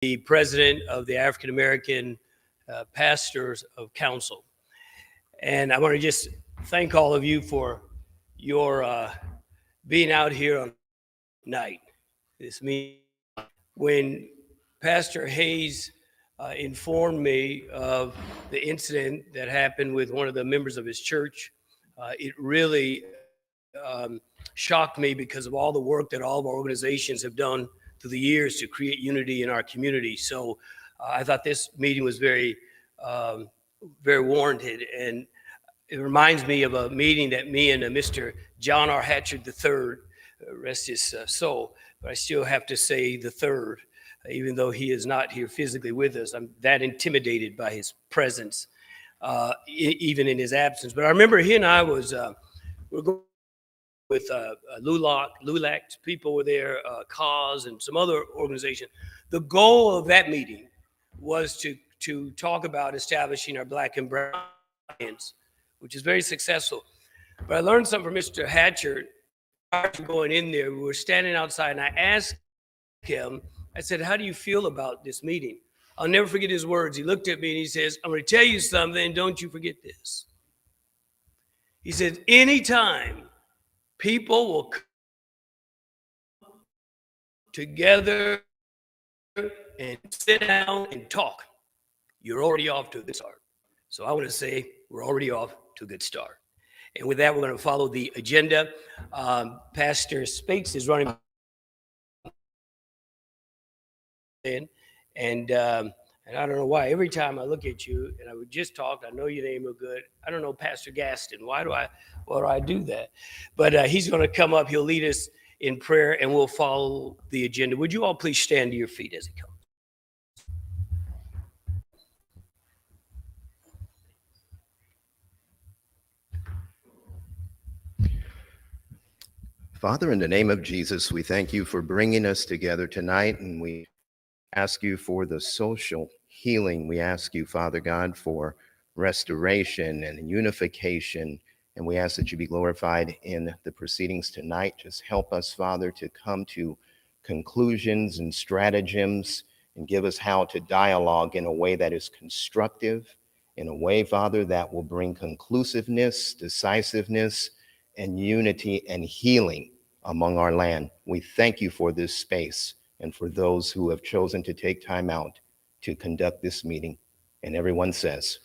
the president of the African American Pastors of Council. And I want to just thank all of you for your being out here on night. This meeting, when Pastor Hayes informed me of the incident that happened with one of the members of his church, it really shocked me because of all the work that all of our organizations have done through the years to create unity in our community. So I thought this meeting was very warranted. And it reminds me of a meeting that me and Mr. John R. Hatchard III, rest his soul, but I still have to say the third, even though he is not here physically with us. I'm that intimidated by his presence, even in his absence. But I remember he and I we're going with LULAC, people were there, CAUSE, and some other organization. The goal of that meeting was to talk about establishing our Black and Brown Alliance, which is very successful. But I learned something from Mr. Hatchard prior to going in there. We were standing outside, and I asked him, I said, how do you feel about this meeting? I'll never forget his words. He looked at me and he says, I'm going to tell you something, don't you forget this. He said, anytime people will come together and sit down and talk, you're already off to a good start. So I want to say we're already off to a good start. And with that, we're going to follow the agenda. Pastor Spates is running. And I don't know why. Every time I look at you, and I would just talk, I know your name real good. I don't know Pastor Gaston. Why do I do that? But he's going to come up. He'll lead us in prayer, and we'll follow the agenda. Would you all please stand to your feet as he comes? Father, in the name of Jesus, we thank you for bringing us together tonight, and we ask you for the social healing. We ask you, Father God, for restoration and unification, and we ask that you be glorified in the proceedings tonight. Just help us, Father, to come to conclusions and stratagems, and give us how to dialogue in a way that is constructive, in a way, Father, that will bring conclusiveness, decisiveness, and unity and healing among our land. We thank you for this space and for those who have chosen to take time out to conduct this meeting. And everyone says,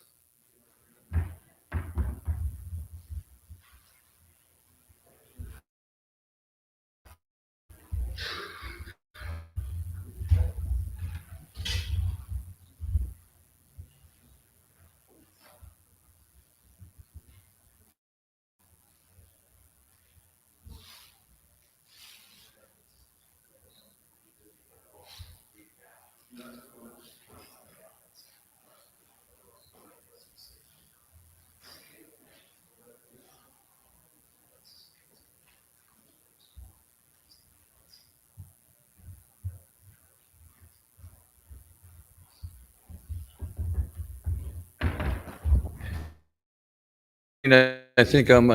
I think I'm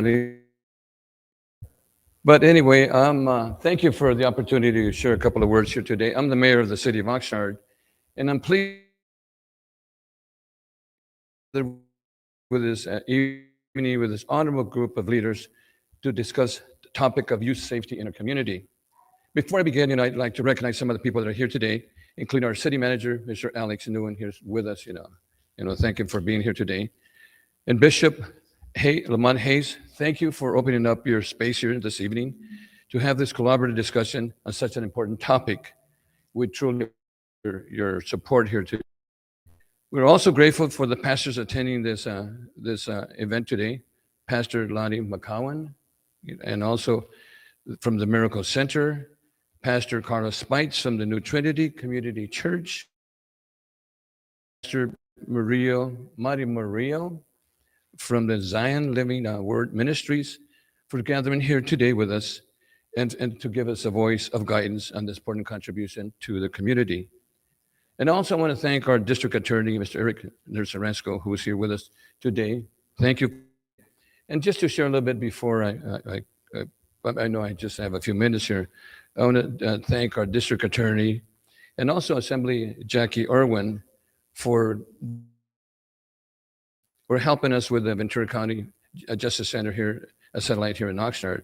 but anyway, thank you for the opportunity to share a couple of words here today. I'm the mayor of the city of Oxnard, and I'm pleased with this evening with this honorable group of leaders to discuss the topic of youth safety in our community. Before I begin, I'd like to recognize some of the people that are here today, including our city manager, Mr. Alex Nguyen, here with us. Thank him for being here today, and Bishop Lamont Hayes, thank you for opening up your space here this evening to have this collaborative discussion on such an important topic. We truly appreciate your support here today. We're also grateful for the pastors attending this event today, Pastor Lonnie McCowan, and also from the Miracle Center, Pastor Carlos Spites from the New Trinity Community Church, Pastor Mari Murillo from the Zion Living Word Ministries for gathering here today with us and to give us a voice of guidance on this important contribution to the community. And also I want to thank our district attorney, Mr. Eric Nersarensko, who is here with us today. Thank you. And just to share a little bit before I know I just have a few minutes here, I want to thank our district attorney and also Assembly Jackie Irwin for helping us with the Ventura County Justice Center here, a satellite here in Oxnard.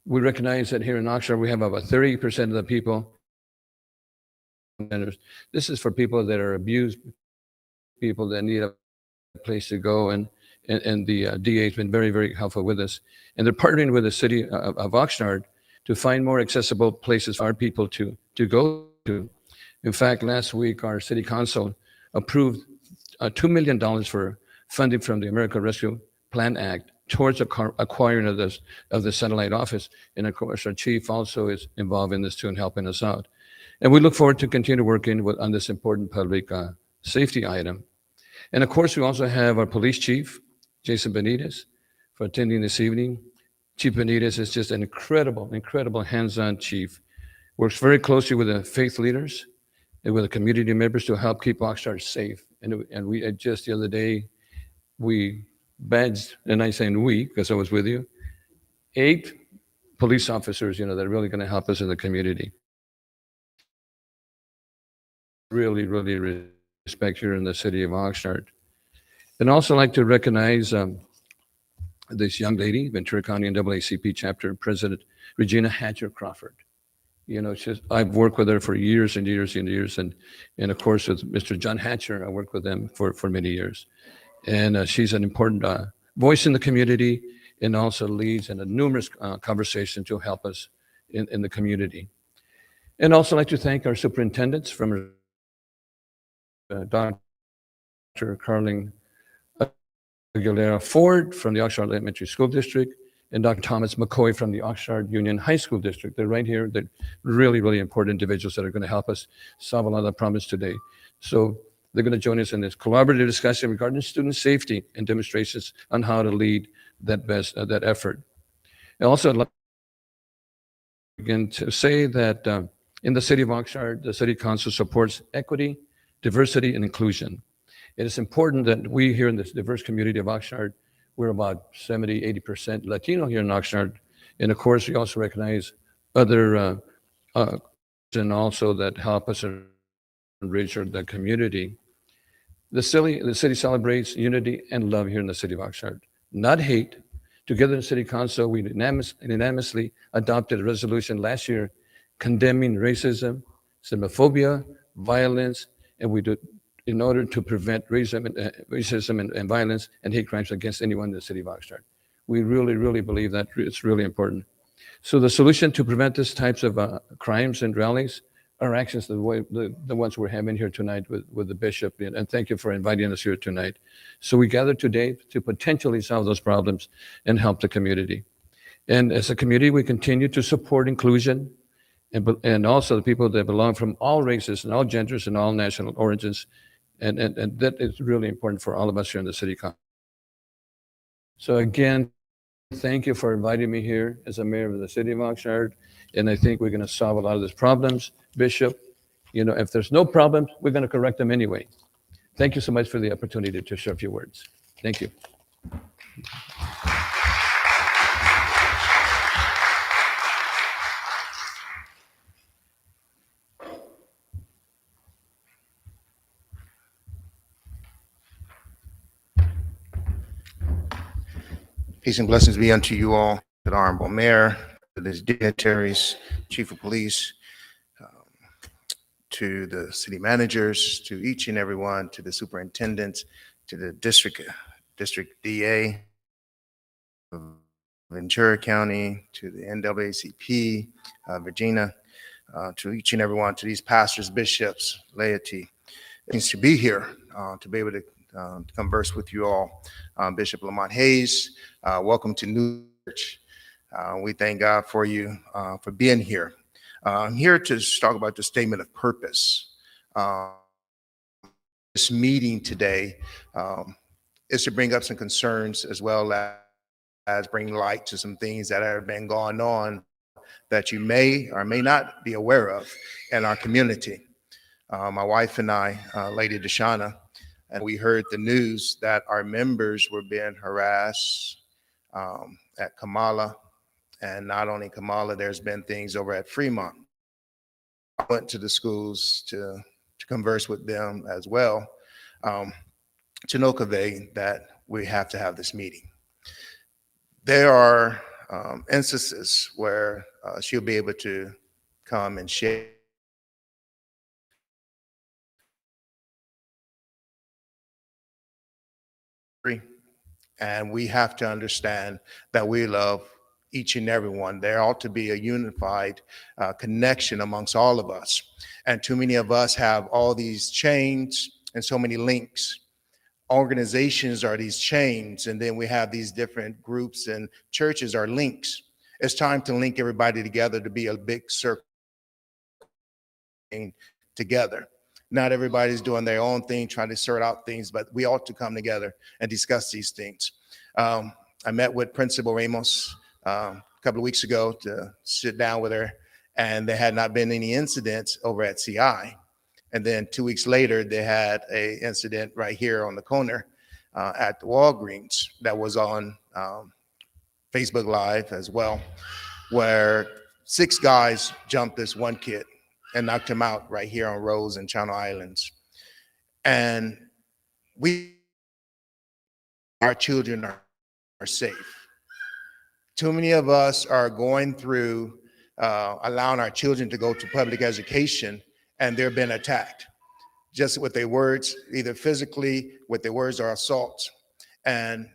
We recognize that here in Oxnard, we have about 30% of the people. This is for people that are abused, people that need a place to go, and the DA has been very, very helpful with us. And they're partnering with the city of Oxnard to find more accessible places for our people to go to. In fact, last week, our city council approved $2 million for funding from the American Rescue Plan Act towards acquiring of the satellite office. And of course, our chief also is involved in this too and helping us out. And we look forward to continue working on this important public safety item. And of course, we also have our police chief, Jason Benitez, for attending this evening. Chief Benitez is just an incredible, incredible hands-on chief. Works very closely with the faith leaders and with the community members to help keep Oxnard safe. And we just the other day, we badged, and I say we because I was with you, 8 police officers, that are really going to help us in the community. Really, really respect here in the city of Oxnard. And also like to recognize this young lady, Ventura County NAACP chapter president, Regina Hatcher Crawford. I've worked with her for years and years and years, and of course with Mr. John Hatcher, I worked with him for many years. And she's an important voice in the community and also leads in a numerous conversation to help us in the community. And also like to thank our superintendents from Dr. Carling Aguilera Ford from the Oxnard Elementary School District, and Dr. Thomas McCoy from the Oxnard Union High School District. They're right here. They're really, really important individuals that are going to help us solve a lot of the problems today. So they're going to join us in this collaborative discussion regarding student safety and demonstrations on how to lead that effort. And also, I'd like again to say that in the city of Oxnard, the city council supports equity, diversity, and inclusion. It is important that we here in this diverse community of Oxnard, we're about 70, 80% Latino here in Oxnard. And of course, we also recognize other and also that help us enrich the community. The city celebrates unity and love here in the city of Oxnard, not hate. Together in the city council, we unanimously adopted a resolution last year condemning racism, xenophobia, violence, and we do in order to prevent racism and violence and hate crimes against anyone in the city of Oxnard. We really, really believe that it's really important. So the solution to prevent these types of crimes and rallies are actions the ones we're having here tonight with the bishop, and thank you for inviting us here tonight. So we gather today to potentially solve those problems and help the community. And as a community, we continue to support inclusion and also the people that belong from all races and all genders and all national origins. And that is really important for all of us here in the city council. So again, thank you for inviting me here as a mayor of the city of Oxnard. And I think we're going to solve a lot of these problems. Bishop, if there's no problems, we're going to correct them anyway. Thank you so much for the opportunity to share a few words. Thank you. Peace and blessings be unto you all, to the Honorable Mayor, to the dignitaries, Chief of Police, to the city managers, to each and every one, to the superintendents, to the district DA of Ventura County, to the NAACP, Virginia, to each and every one, to these pastors, bishops, laity. It means to be here, to be able to converse with you all. Bishop Lamont Hayes, welcome to New Church. We thank God for you for being here. I'm here to talk about the statement of purpose. This meeting today is to bring up some concerns as well as bring light to some things that have been going on that you may or may not be aware of in our community. My wife and I, Lady Deshauna, and we heard the news that our members were being harassed at Kamala. And not only Kamala, there's been things over at Fremont. I went to the schools to converse with them as well, to no convey that we have to have this meeting. There are instances where she'll be able to come and share. And we have to understand that we love each and every one. There ought to be a unified connection amongst all of us. And too many of us have all these chains and so many links. Organizations are these chains, and then we have these different groups, and churches are links. It's time to link everybody together to be a big circle together. Not everybody's doing their own thing, trying to sort out things, but we ought to come together and discuss these things. I met with Principal Ramos a couple of weeks ago to sit down with her, and there had not been any incidents over at CI. And then 2 weeks later, they had an incident right here on the corner at the Walgreens that was on Facebook Live as well, where 6 guys jumped this one kid and knocked him out right here on Rose and Channel Islands. And our children are safe. Too many of us are going through allowing our children to go to public education, and they're being attacked just with their words, either physically with their words or assaults. And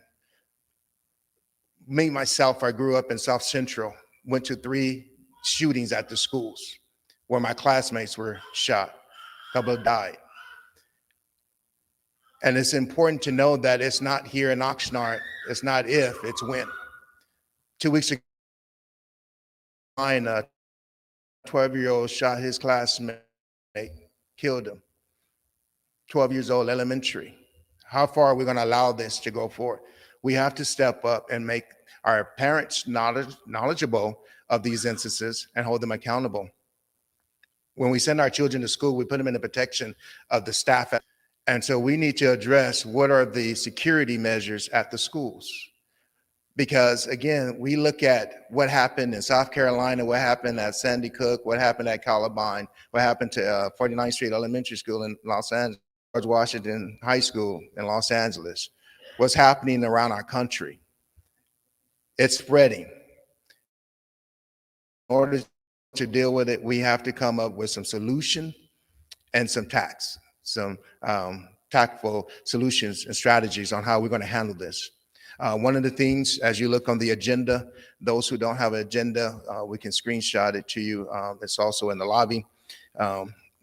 me, myself, I grew up in South Central, went to 3 shootings at the schools where my classmates were shot. A couple died. And it's important to know that it's not here in Oxnard. It's not if, it's when. 2 weeks ago, a 12-year-old shot his classmate, killed him. 12 years old, elementary. How far are we going to allow this to go forward? We have to step up and make our parents knowledgeable of these instances and hold them accountable. When we send our children to school, we put them in the protection of the staff. And so we need to address what are the security measures at the schools. Because again, we look at what happened in South Carolina, what happened at Sandy Hook, what happened at Columbine, what happened to 49th Street Elementary School in Los Angeles, George Washington High School in Los Angeles, what's happening around our country. It's spreading. In order to deal with it, we have to come up with some solution and some tactful solutions and strategies on how we're going to handle this. One of the things, as you look on the agenda, those who don't have an agenda, we can screenshot it to you. It's also in the lobby.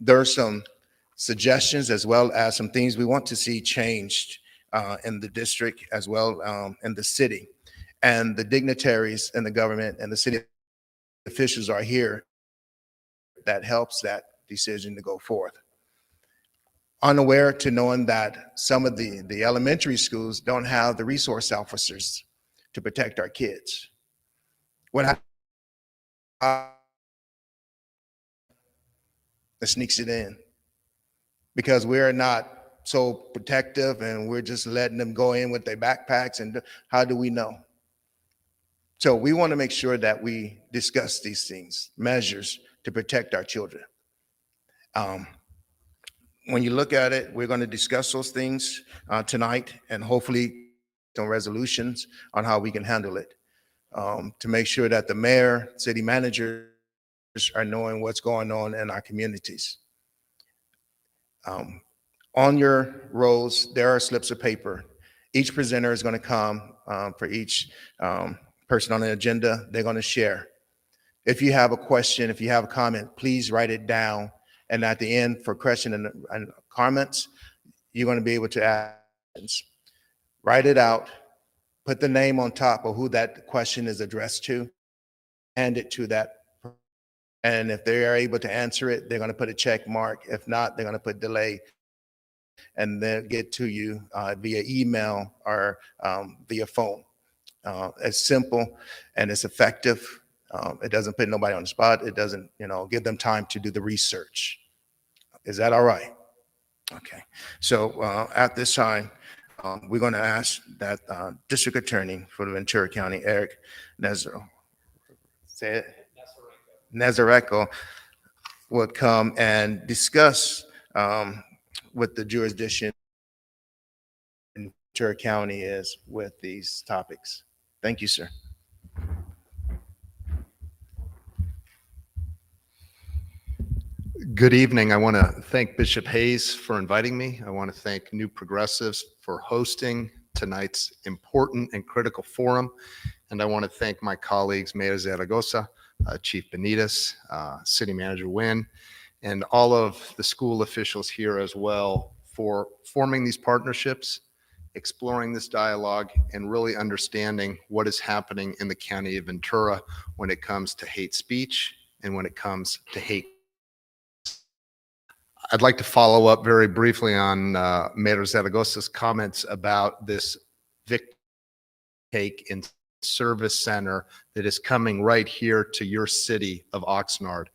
There are some suggestions as well as some things we want to see changed in the district as well in the city. And the dignitaries in the government and the city officials are here that helps that decision to go forth. Unaware to knowing that some of the elementary schools don't have the resource officers to protect our kids. What sneaks it in because we're not so protective and we're just letting them go in with their backpacks, and how do we know? So we want to make sure that we discuss these things, measures to protect our children. When you look at it, we're going to discuss those things tonight and hopefully some resolutions on how we can handle it to make sure that the mayor, city managers are knowing what's going on in our communities. On your rolls, there are slips of paper. Each presenter is going to come for each person on the agenda. They're going to share. If you have a question, if you have a comment, please write it down. And at the end, for question and comments, you're going to be able to ask. Write it out. Put the name on top of who that question is addressed to. Hand it to that. And if they are able to answer it, they're going to put a check mark. If not, they're going to put delay. And they'll get to you via email or via phone. It's simple and it's effective. It doesn't put nobody on the spot. It doesn't, give them time to do the research. Is that all right? Okay. So at this time, we're going to ask that District Attorney for the Ventura County, Eric Nezareco, would come and discuss what the jurisdiction in Ventura County is with these topics. Thank you, sir. Good evening. I want to thank Bishop Hayes for inviting me. I want to thank New Progressives for hosting tonight's important and critical forum. And I want to thank my colleagues, Mayor Zaragoza, Chief Benitez, City Manager Wynn, and all of the school officials here as well for forming these partnerships, exploring this dialogue, and really understanding what is happening in the county of Ventura when it comes to hate speech and when it comes to hate. I'd like to follow up very briefly on Mayor Zaragoza's comments about this victim take and service center that is coming right here to your city of Oxnard.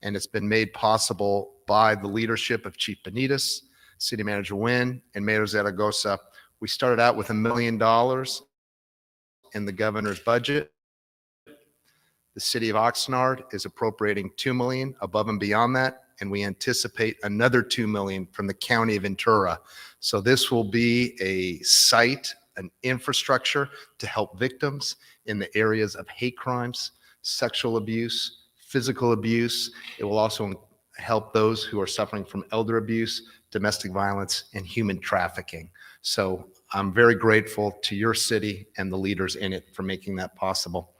And it's been made possible by the leadership of Chief Benitez, City Manager Wynn, and Mayor Zaragoza. We started out with $1 million in the governor's budget. The city of Oxnard is appropriating $2 million above and beyond that, and we anticipate another $2 million from the county of Ventura. So this will be a site, an infrastructure to help victims in the areas of hate crimes, sexual abuse, physical abuse. It will also help those who are suffering from elder abuse, domestic violence, and human trafficking. So I'm very grateful to your city and the leaders in it for making that possible.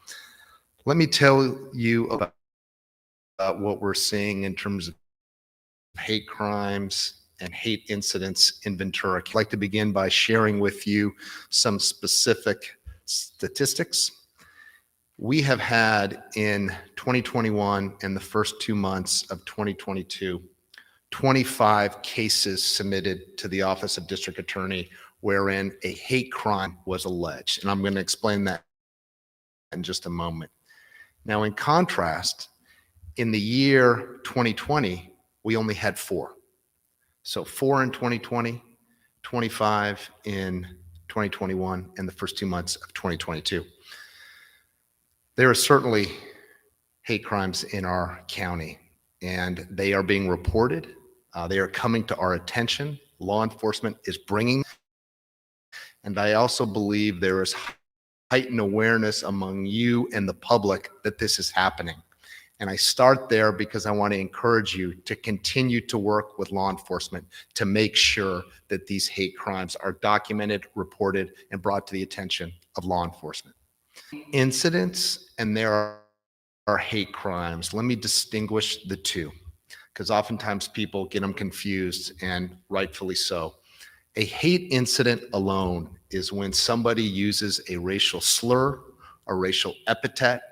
Let me tell you about what we're seeing in terms of hate crimes and hate incidents in Ventura. I'd like to begin by sharing with you some specific statistics. We have had in 2021 and the first 2 months of 2022, 25 cases submitted to the Office of District Attorney wherein a hate crime was alleged. And I'm going to explain that in just a moment. Now, in contrast, in the year 2020, we only had 4. So 4 in 2020, 25 in 2021, and the first 2 months of 2022. There are certainly hate crimes in our county, and they are being reported. They are coming to our attention. Law enforcement is bringing, and I also believe there is heightened awareness among you and the public that this is happening. And I start there because I want to encourage you to continue to work with law enforcement to make sure that these hate crimes are documented, reported, and brought to the attention of law enforcement. Incidents and there are hate crimes. Let me distinguish the two, because oftentimes people get them confused, and rightfully so. A hate incident alone is when somebody uses a racial slur, a racial epithet,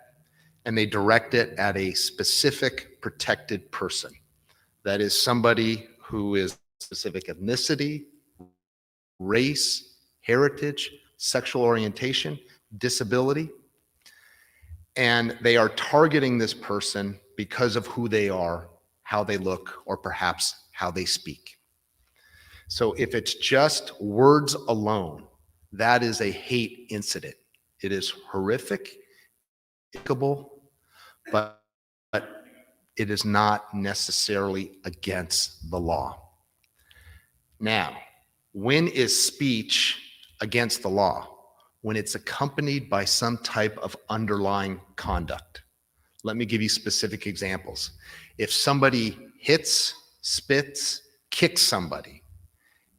and they direct it at a specific protected person. That is somebody who is specific ethnicity, race, heritage, sexual orientation, disability, and they are targeting this person because of who they are, how they look, or perhaps how they speak. So if it's just words alone, that is a hate incident. It is horrific, but it is not necessarily against the law. Now, when is speech against the law? When it's accompanied by some type of underlying conduct. Let me give you specific examples. If somebody hits, spits, kicks somebody,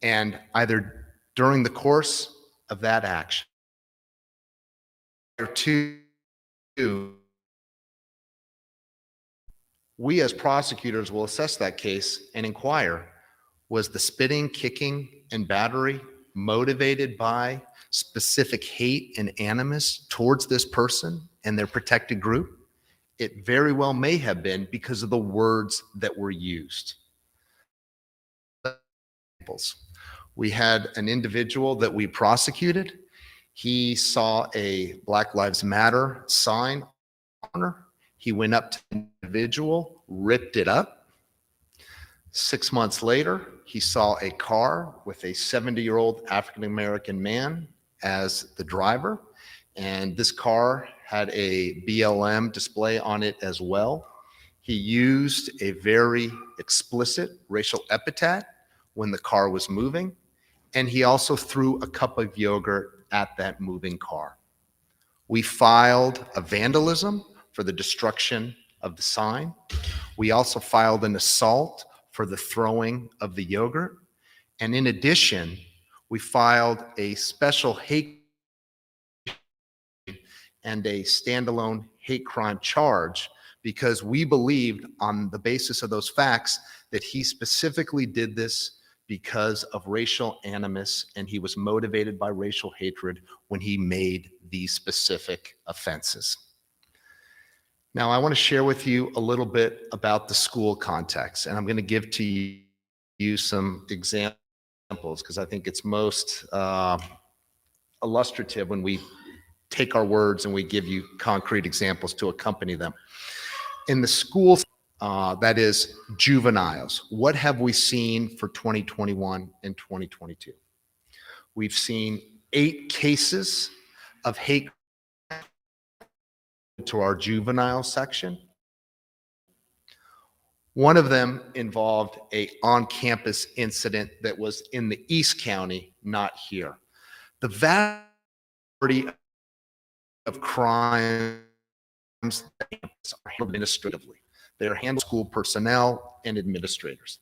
and either during the course of that action or two, we as prosecutors will assess that case and inquire, was the spitting, kicking, and battery motivated by specific hate and animus towards this person and their protected group? It very well may have been because of the words that were used. We had an individual that we prosecuted. He saw a Black Lives Matter sign on her. He went up to the individual, ripped it up. 6 months later, he saw a car with a 70-year-old African-American man as the driver, and this car had a BLM display on it as well. He used a very explicit racial epithet when the car was moving, and he also threw a cup of yogurt at that moving car. We filed a vandalism for the destruction of the sign. We also filed an assault for the throwing of the yogurt. And in addition, we filed a special hate and a standalone hate crime charge because we believed on the basis of those facts that he specifically did this because of racial animus and he was motivated by racial hatred when he made these specific offenses. Now, I want to share with you a little bit about the school context, and I'm going to give to you some examples because I think it's most illustrative when we take our words and we give you concrete examples to accompany them. In the schools, that is juveniles, what have we seen for 2021 and 2022? We've seen 8 cases of hate to our juvenile section. One of them involved a on-campus incident that was in the East County, not here. The vast majority of crimes are handled administratively. They are handled by school personnel and administrators.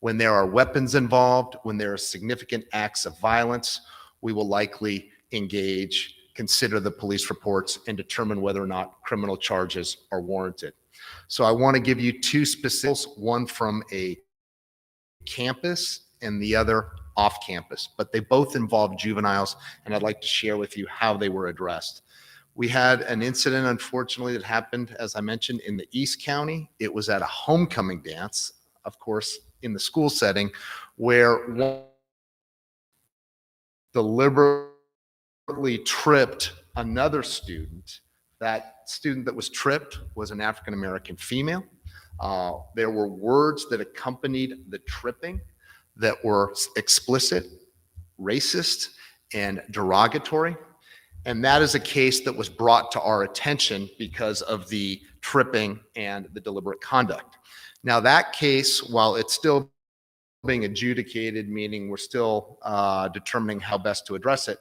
When there are weapons involved, when there are significant acts of violence, we will likely engage, consider the police reports, and determine whether or not criminal charges are warranted. So I want to give you 2 specifics, one from a campus and the other off campus, but they both involve juveniles, and I'd like to share with you how they were addressed. We had an incident, unfortunately, that happened, as I mentioned, in the East County. It was at a homecoming dance, of course, in the school setting, where one deliberately tripped another student. That student that was tripped was an African-American female. There were words that accompanied the tripping that were explicit, racist, and derogatory. And that is a case that was brought to our attention because of the tripping and the deliberate conduct. Now that case, while it's still being adjudicated, meaning we're still determining how best to address it,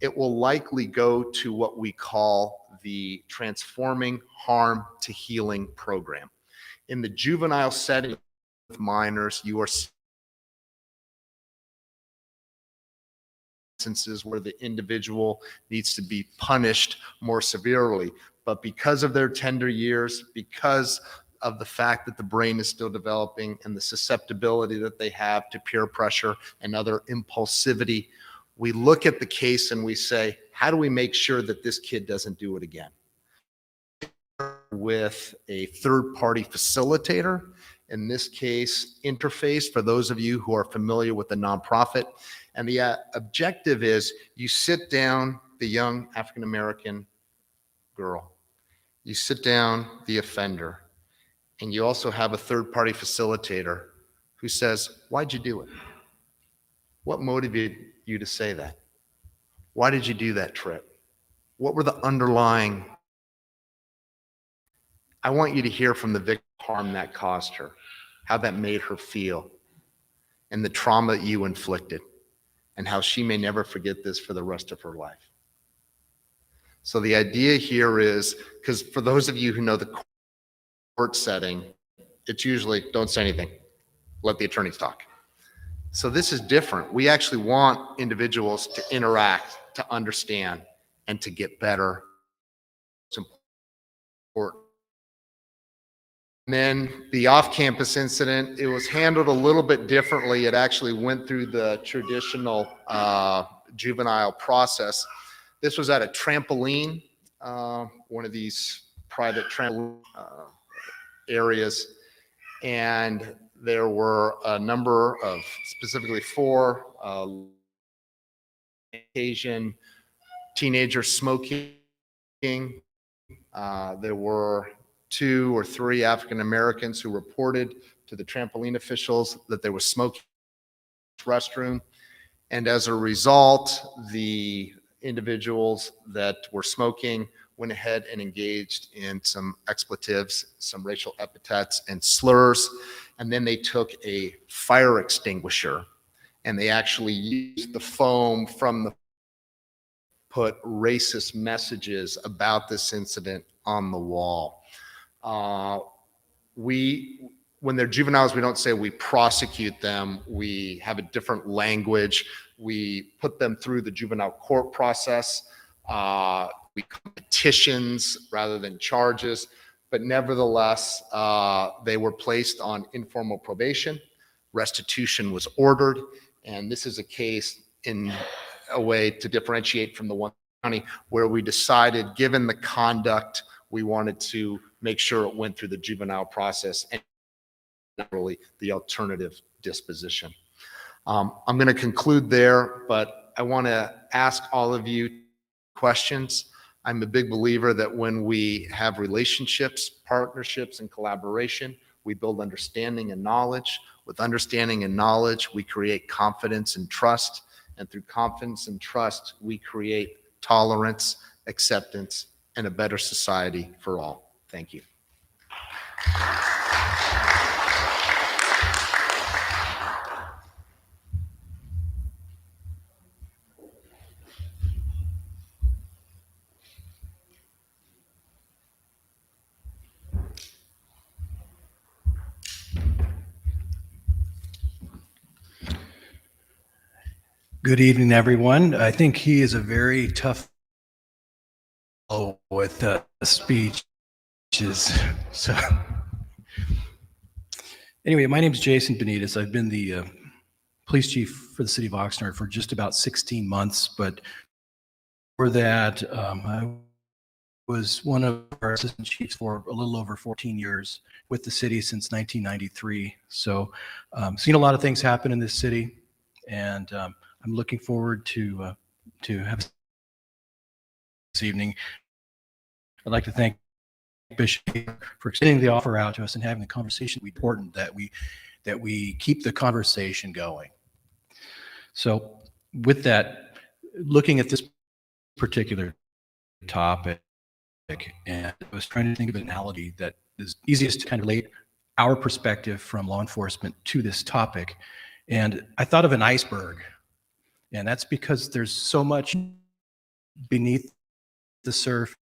it will likely go to what we call the Transforming Harm to Healing program. In the juvenile setting with minors, you are instances where the individual needs to be punished more severely. But because of their tender years, because of the fact that the brain is still developing and the susceptibility that they have to peer pressure and other impulsivity, we look at the case and we say, how do we make sure that this kid doesn't do it again? With a third-party facilitator, in this case, Interface, for those of you who are familiar with the nonprofit. And the objective is you sit down the young African-American girl, you sit down the offender, and you also have a third-party facilitator who says, why'd you do it? What motivated you to say that? Why did you do that trip? What were the underlying? I want you to hear from the victim harm that caused her, how that made her feel, and the trauma that you inflicted, and how she may never forget this for the rest of her life. So the idea here is, because for those of you who know the court setting, it's usually don't say anything, let the attorneys talk. So this is different. We actually want individuals to interact, to understand, and to get better. It's important. And then the off-campus incident, it was handled a little bit differently. It actually went through the traditional juvenile process. This was at a trampoline, one of these private trampoline areas. And there were a number of, specifically 4 Asian teenagers smoking. There were 2 or 3 African Americans who reported to the trampoline officials that there was smoking in the restroom. And as a result, the individuals that were smoking went ahead and engaged in some expletives, some racial epithets and slurs. And then they took a fire extinguisher and they actually used the foam from the put racist messages about this incident on the wall. When they're juveniles, we don't say we prosecute them. We have a different language. We put them through the juvenile court process. We petitions rather than charges, but nevertheless, they were placed on informal probation. Restitution was ordered, and this is a case in a way to differentiate from the one county where we decided, given the conduct, we wanted to make sure it went through the juvenile process and not really the alternative disposition. I'm going to conclude there, but I want to ask all of you questions. I'm a big believer that when we have relationships, partnerships, and collaboration, we build understanding and knowledge. With understanding and knowledge, we create confidence and trust. And through confidence and trust, we create tolerance, acceptance, and a better society for all. Thank you. Good evening, everyone. I think he is a very tough with speeches. So anyway, my name is Jason Benitez. I've been the police chief for the city of Oxnard for just about 16 months, but for that, I was one of our assistant chiefs for a little over 14 years with the city since 1993. So seen a lot of things happen in this city, and I'm looking forward to have this evening. I'd like to thank Bishop for extending the offer out to us and having the conversation. It's important that we keep the conversation going. So with that, looking at this particular topic, and I was trying to think of an analogy that is easiest to kind of relate our perspective from law enforcement to this topic. And I thought of an iceberg. And that's because there's so much beneath the surface.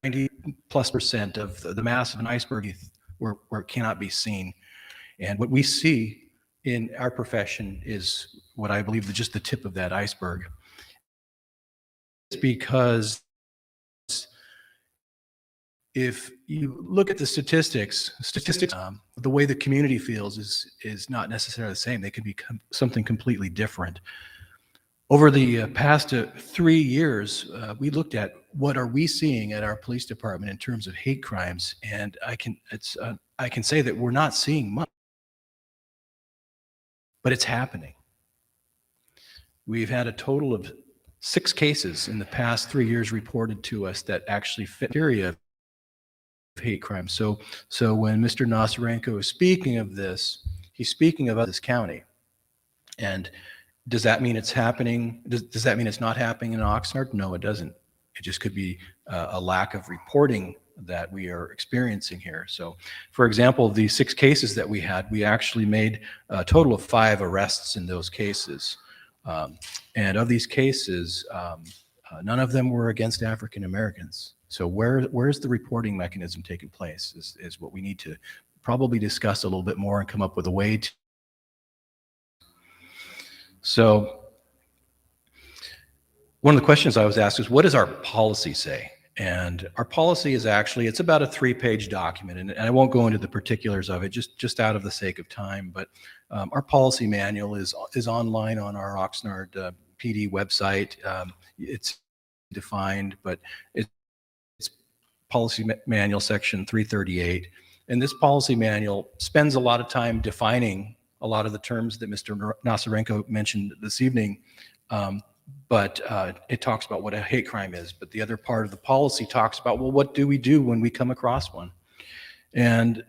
90+% of the mass of an iceberg where it cannot be seen. And what we see in our profession is what I believe is just the tip of that iceberg. It's because if you look at the statistics, the way the community feels is not necessarily the same. They can become something completely different. Over the past 3 years, we looked at what are we seeing at our police department in terms of hate crimes, and I can say that we're not seeing much, but it's happening. We've had a total of 6 cases in the past 3 years reported to us that actually fit the criteria of hate crime. So when Mr. Nasarenko is speaking of this, he's speaking of this county. And does that mean it's happening? Does that mean it's not happening in Oxnard? No, it doesn't. It just could be a lack of reporting that we are experiencing here. So, for example, the 6 cases that we had, we actually made a total of 5 arrests in those cases. And of these cases, none of them were against African Americans. So where's the reporting mechanism taking place is what we need to probably discuss a little bit more and come up with a way to. So one of the questions I was asked is, what does our policy say? And our policy is actually, it's about a 3-page document, and I won't go into the particulars of it just out of the sake of time, but our policy manual is online on our Oxnard PD website. It's defined, but it's policy manual section 338. And this policy manual spends a lot of time defining a lot of the terms that Mr. Nasarenko mentioned this evening. But it talks about what a hate crime is. But the other part of the policy talks about, well, what do we do when we come across one? And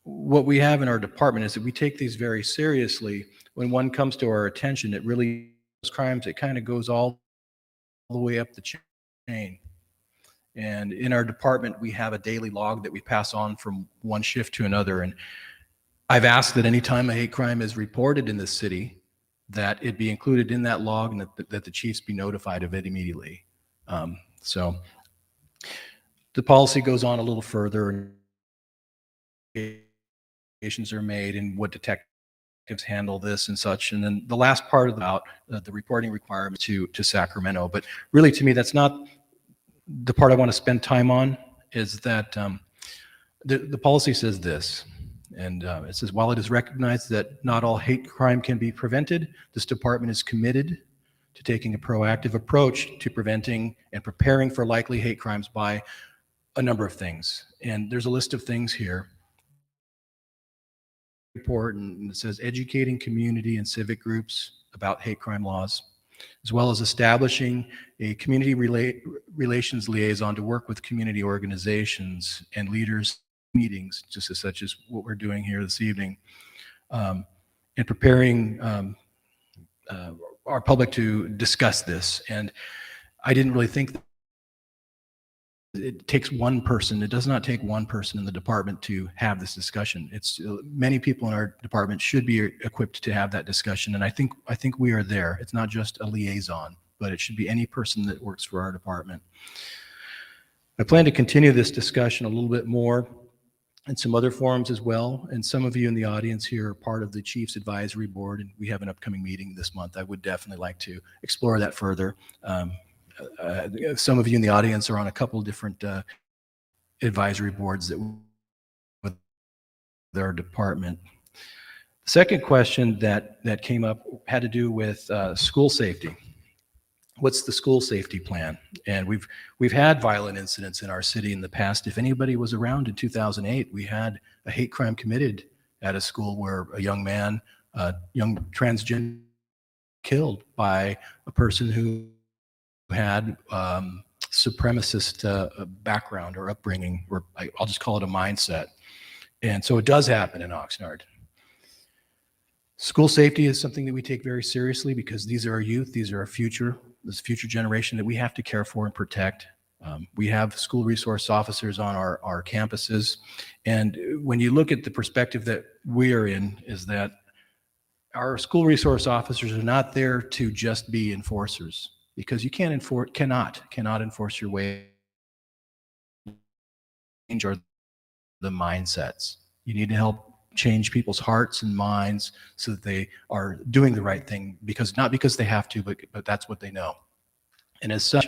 what we have in our department is that we take these very seriously. When one comes to our attention, it really, those crimes, it kind of goes all the way up the chain chain. And in our department, we have a daily log that we pass on from one shift to another. And I've asked that anytime a hate crime is reported in this city, that it be included in that log and that the chiefs be notified of it immediately. So the policy goes on a little further, and recommendations are made and what detectives handle this and such. And then the last part about the reporting requirement to Sacramento. But really, to me, that's not the part I want to spend time on. Is that the policy says this, and it says, while it is recognized that not all hate crime can be prevented, this department is committed to taking a proactive approach to preventing and preparing for likely hate crimes by a number of things. And there's a list of things here. Important, and it says educating community and civic groups about hate crime laws, as well as establishing a community relations liaison to work with community organizations and leaders meetings, just as such as what we're doing here this evening, and preparing our public to discuss this. And I didn't really think it takes one person. It does not take one person in the department to have this discussion. It's many people in our department should be equipped to have that discussion. And I think we are there. It's not just a liaison, but it should be any person that works for our department. I plan to continue this discussion a little bit more in some other forums as well. And some of you in the audience here are part of the Chiefs Advisory Board, and we have an upcoming meeting this month. I would definitely like to explore that further. Some of you in the audience are on a couple of different advisory boards that with their department. The second question that came up had to do with school safety. What's the school safety plan? And we've had violent incidents in our city in the past. If anybody was around in 2008, we had a hate crime committed at a school where a young man, young transgender, killed by a person who had supremacist background or upbringing, or I'll just call it a mindset. And so it does happen in Oxnard. School safety is something that we take very seriously because these are our youth, these are our future, this future generation that we have to care for and protect. We have school resource officers on our campuses. And when you look at the perspective that we are in, is that our school resource officers are not there to just be enforcers, because you cannot enforce your way change or the mindsets. You need to help change people's hearts and minds so that they are doing the right thing, not because they have to, but that's what they know. And as such,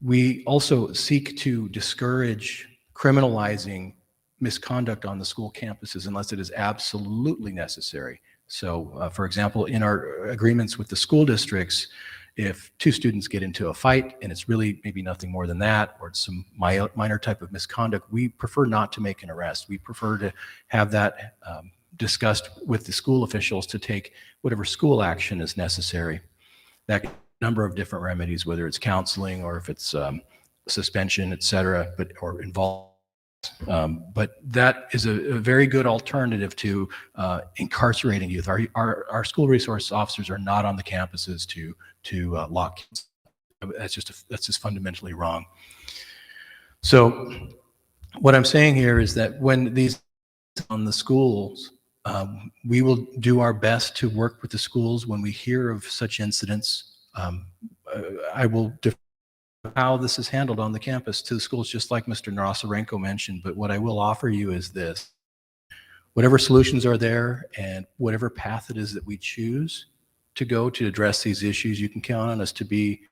we also seek to discourage criminalizing misconduct on the school campuses unless it is absolutely necessary. So, for example, in our agreements with the school districts, if two students get into a fight and it's really maybe nothing more than that, or it's some minor type of misconduct, we prefer not to make an arrest. We prefer to have that discussed with the school officials to take whatever school action is necessary. That number of different remedies, whether it's counseling or if it's suspension, et cetera, or involved. But that is a very good alternative to incarcerating youth. Our school resource officers are not on the campuses to lock kids. That's just fundamentally wrong. So what I'm saying here is that when these on the schools, we will do our best to work with the schools when we hear of such incidents. I will defer how this is handled on the campus to the schools, just like Mr. Narasarenko mentioned. But what I will offer you is this: whatever solutions are there and whatever path it is that we choose to go to address these issues, you can count on us to be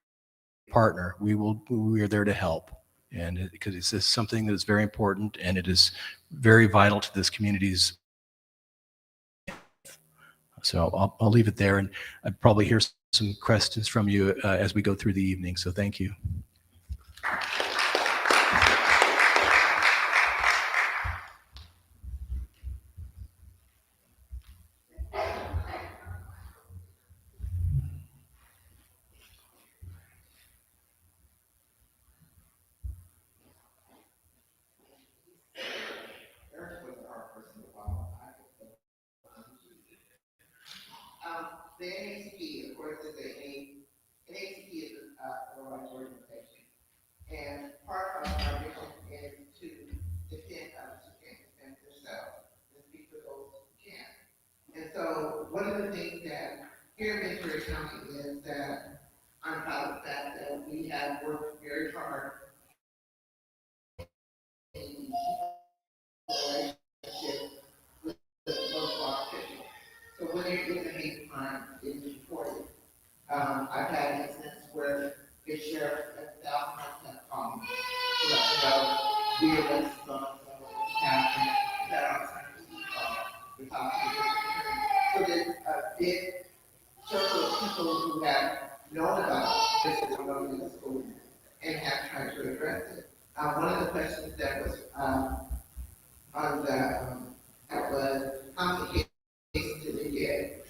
a partner. We are there to help. And because this is something that is very important and it is very vital to this community's. So I'll leave it there, and I'd probably hear some questions from you as we go through the evening. So thank you. The NACP, of course, is an ACP is a rights organization. And part of our mission is to defend others who can't defend themselves, and speak for those who can. And so one of the things that here in Ventura County is that I'm proud of the fact that we have worked very hard in relationship with the local law officials. So when there is a hate crime, it is reported. I've had instances where the sheriff and thousands have called me to let me know we arrested so-and-so, what's happening, that I'm trying to talk to you. So there's a big circle of people who have known about this is going in the school and have tried to address it. One of the questions that was on the that was how many cases did they get?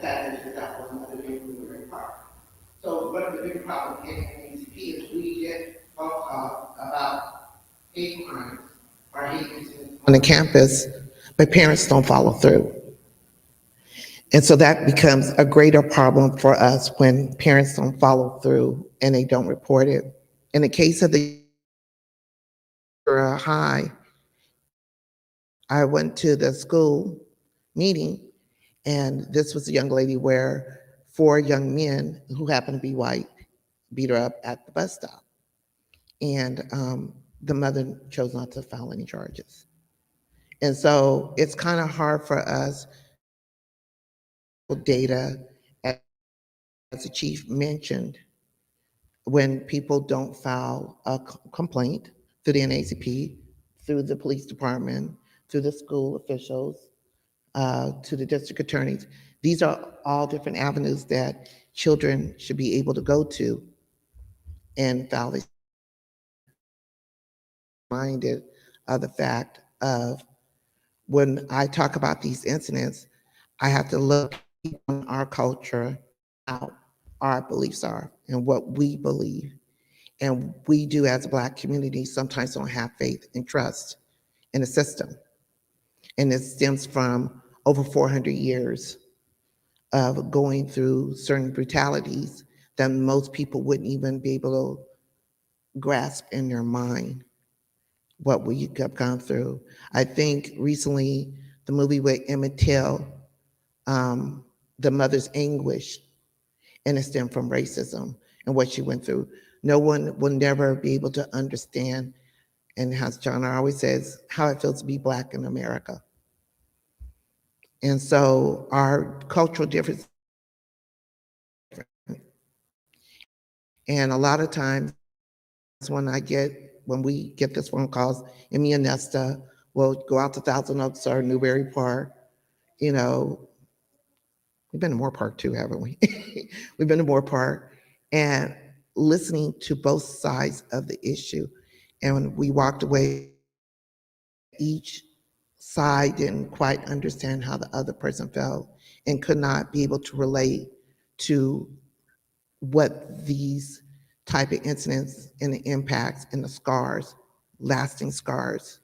That is that one of the big moving parts. So one of the big problems in ACP is we get phone calls about hate crimes or hate incidents on the campus, but parents don't follow through. And so that becomes a greater problem for us when parents don't follow through and they don't report it. In the case of the high, I went to the school meeting, and this was a young lady where 4 young men who happened to be white beat her up at the bus stop. And the mother chose not to file any charges. And so it's kind of hard for us data, as the chief mentioned, when people don't file a complaint through the NACP, through the police department, through the school officials, to the district attorneys. These are all different avenues that children should be able to go to and file this. Reminded of the fact of when I talk about these incidents, I have to look on our culture, how our beliefs are and what we believe. And we do as a Black community sometimes don't have faith and trust in the system. And it stems from over 400 years of going through certain brutalities that most people wouldn't even be able to grasp in their mind what we have gone through. I think recently the movie with Emmett Till, the mother's anguish, and it stemmed from racism and what she went through. No one will never be able to understand, and as John always says, how it feels to be Black in America. And so our cultural difference, and a lot of times when we get this phone calls, and me and Nesta will go out to Thousand Oaks or Newberry Park, you know, we've been to Moore Park too, haven't we? We've been to Moore Park and listening to both sides of the issue. And when we walked away, each side didn't quite understand how the other person felt and could not be able to relate to what these type of incidents and the impacts and the scars, lasting scars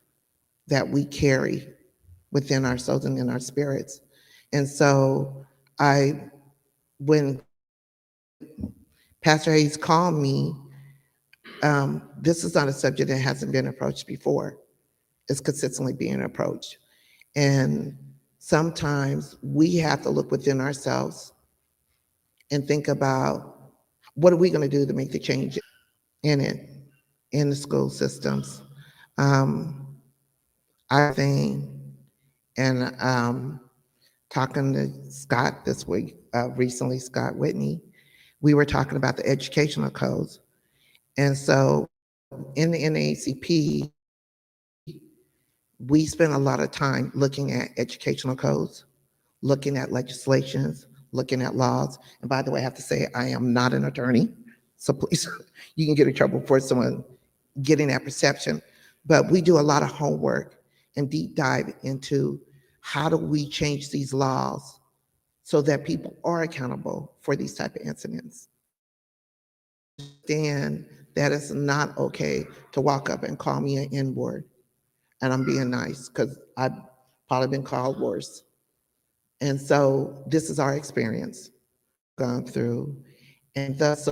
that we carry within our souls and in our spirits. And so when Pastor Hayes called me, this is not a subject that hasn't been approached before. It's consistently being approached. And sometimes we have to look within ourselves and think about what are we going to do to make the change in it, in the school systems. I think, and talking to Scott this week, recently, Scott Whitney, we were talking about the educational codes. And so in the NAACP, we spend a lot of time looking at educational codes, looking at legislations, looking at laws. And by the way, I have to say, I am not an attorney. So please, you can get in trouble for someone getting that perception. But we do a lot of homework and deep dive into how do we change these laws so that people are accountable for these type of incidents. Understand that it's not okay to walk up and call me an N-word. And I'm being nice because I've probably been called worse. And so this is our experience gone through. And thus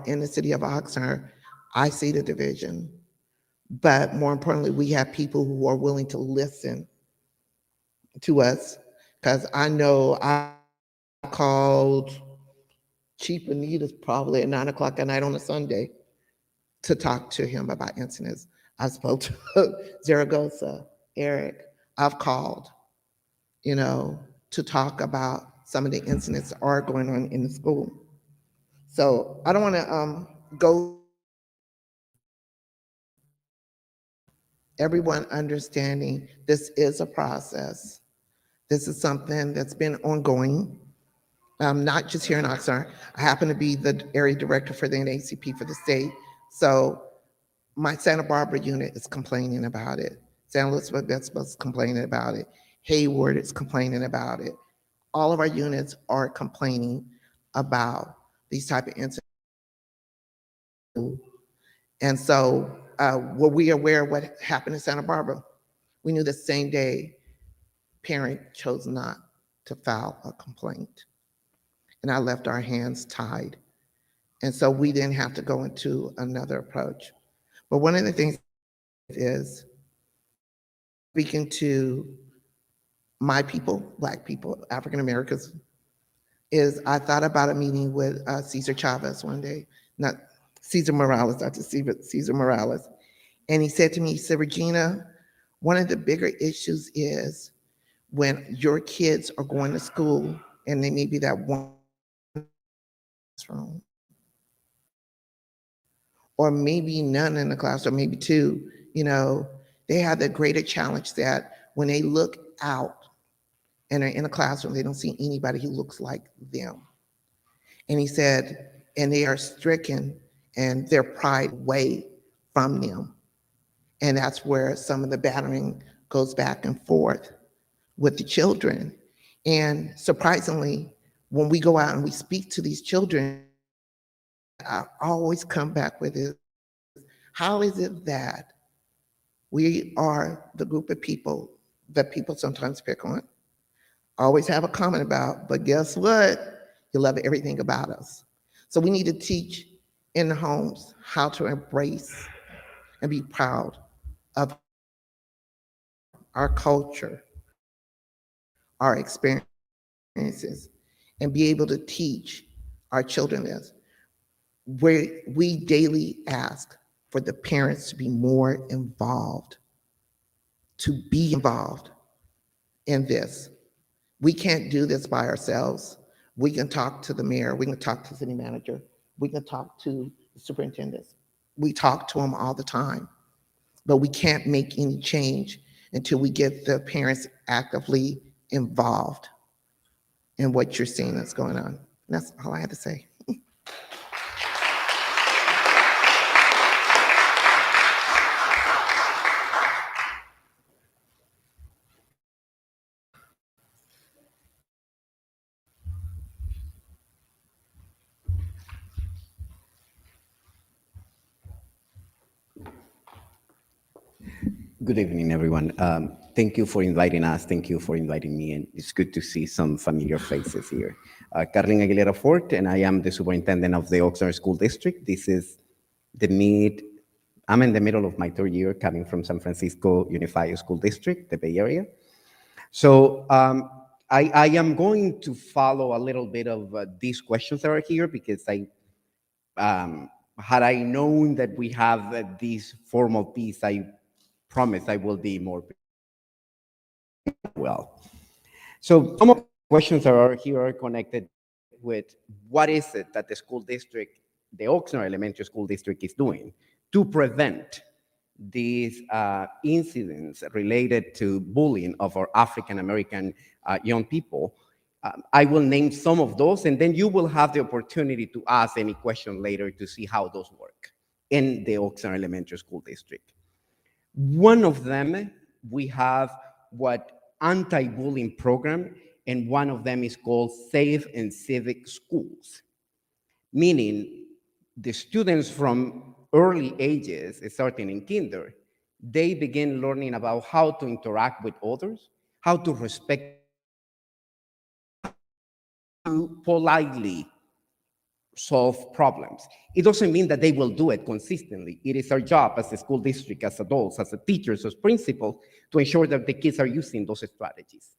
in the city of Oxnard, I see the division, but more importantly, we have people who are willing to listen to us, because I know I called Chief Benitez probably at 9 o'clock at night on a Sunday to talk to him about incidents. I spoke to Zaragoza, Eric. I've called, to talk about some of the incidents that are going on in the school. So I don't want to go. Everyone understanding this is a process. This is something that's been ongoing, not just here in Oxnard. I happen to be the area director for the NAACP for the state. So my Santa Barbara unit is complaining about it. San Luis Obispo is complaining about it. Hayward is complaining about it. All of our units are complaining about these type of incidents. And so were we aware of what happened in Santa Barbara? We knew the same day parent chose not to file a complaint. And I left our hands tied. And so we didn't have to go into another approach. But one of the things is speaking to my people, Black people, African Americans, is I thought about a meeting with Cesar Chavez one day, not Cesar Morales, not to see, but Cesar Morales. And he said to me, he said, Regina, one of the bigger issues is when your kids are going to school and they may be that one classroom, or maybe none in the class, or maybe two, they have the greater challenge that when they look out and are in a classroom, they don't see anybody who looks like them. And he said, and they are stricken and their pride away from them. And that's where some of the battering goes back and forth with the children. And surprisingly, when we go out and we speak to these children, I always come back with it. How is it that we are the group of people that people sometimes pick on, always have a comment about, but guess what? You love everything about us. So we need to teach in the homes how to embrace and be proud of our culture, our experiences, and be able to teach our children this. Where we daily ask for the parents to be more involved, in this. We can't do this by ourselves. We can talk to the mayor, we can talk to the city manager, we can talk to the superintendents. We talk to them all the time, but we can't make any change until we get the parents actively involved in what you're seeing that's going on. And that's all I had to say. Good evening, everyone. Thank you for inviting us. Thank you for inviting me, and it's good to see some familiar faces here. Carlin Aguilera Fort, and I am the superintendent of the Oxnard School District. This is I'm in the middle of my third year coming from San Francisco Unified School District, the Bay Area. So I am going to follow a little bit of these questions that are here because had I known that we have this formal piece, I promise I will be more well. So some of the questions that are here are connected with what is it that the school district, the Oxnard Elementary School District, is doing to prevent these incidents related to bullying of our African American young people. I will name some of those, and then you will have the opportunity to ask any question later to see how those work in the Oxnard Elementary School District. One of them, we have what anti-bullying program, and one of them is called Safe and Civic Schools, meaning the students from early ages, starting in kinder, they begin learning about how to interact with others, how to respect, to politely solve problems. It doesn't mean that they will do it consistently. It is our job as a school district, as adults, as teachers, as principals, to ensure that the kids are using those strategies.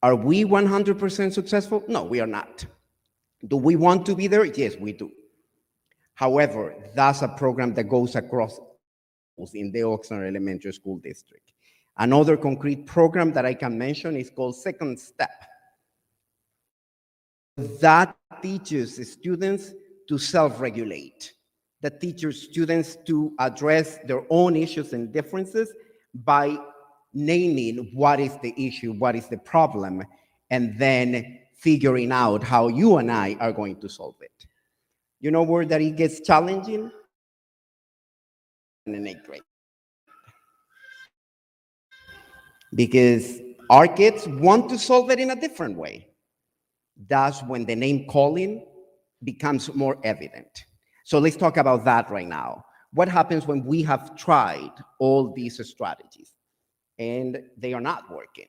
Are we 100% successful? No, we are not. Do we want to be there? Yes, we do. However, that's a program that goes across in the Oxnard Elementary School District. Another concrete program that I can mention is called Second Step. That teaches students to self-regulate, that teaches students to address their own issues and differences by naming what is the issue, what is the problem, and then figuring out how you and I are going to solve it. You know where that it gets challenging? In 8th grade. Because our kids want to solve it in a different way. That's when the name calling becomes more evident. So let's talk about that right now. What happens when we have tried all these strategies and they are not working?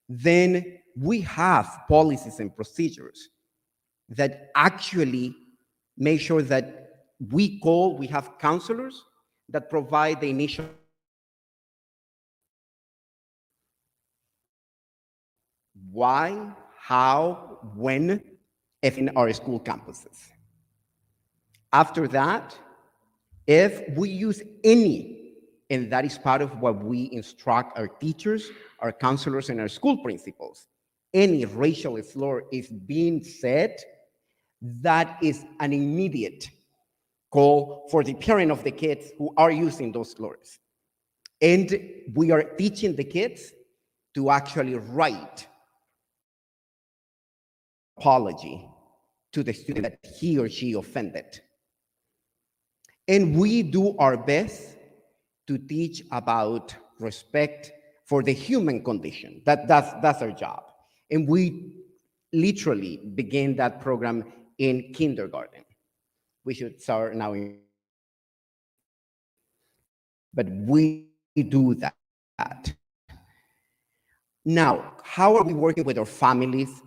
Then we have policies and procedures that actually make sure that we have counselors that provide the initial why, how, when, if in our school campuses. After that, if we use any, and that is part of what we instruct our teachers, our counselors, and our school principals, any racial slur is being said, that is an immediate call for the parent of the kids who are using those slurs. And we are teaching the kids to actually write apology to the student that he or she offended. And we do our best to teach about respect for the human condition. That's our job. And we literally begin that program in kindergarten. We should start now but we do that. Now, how are we working with our families?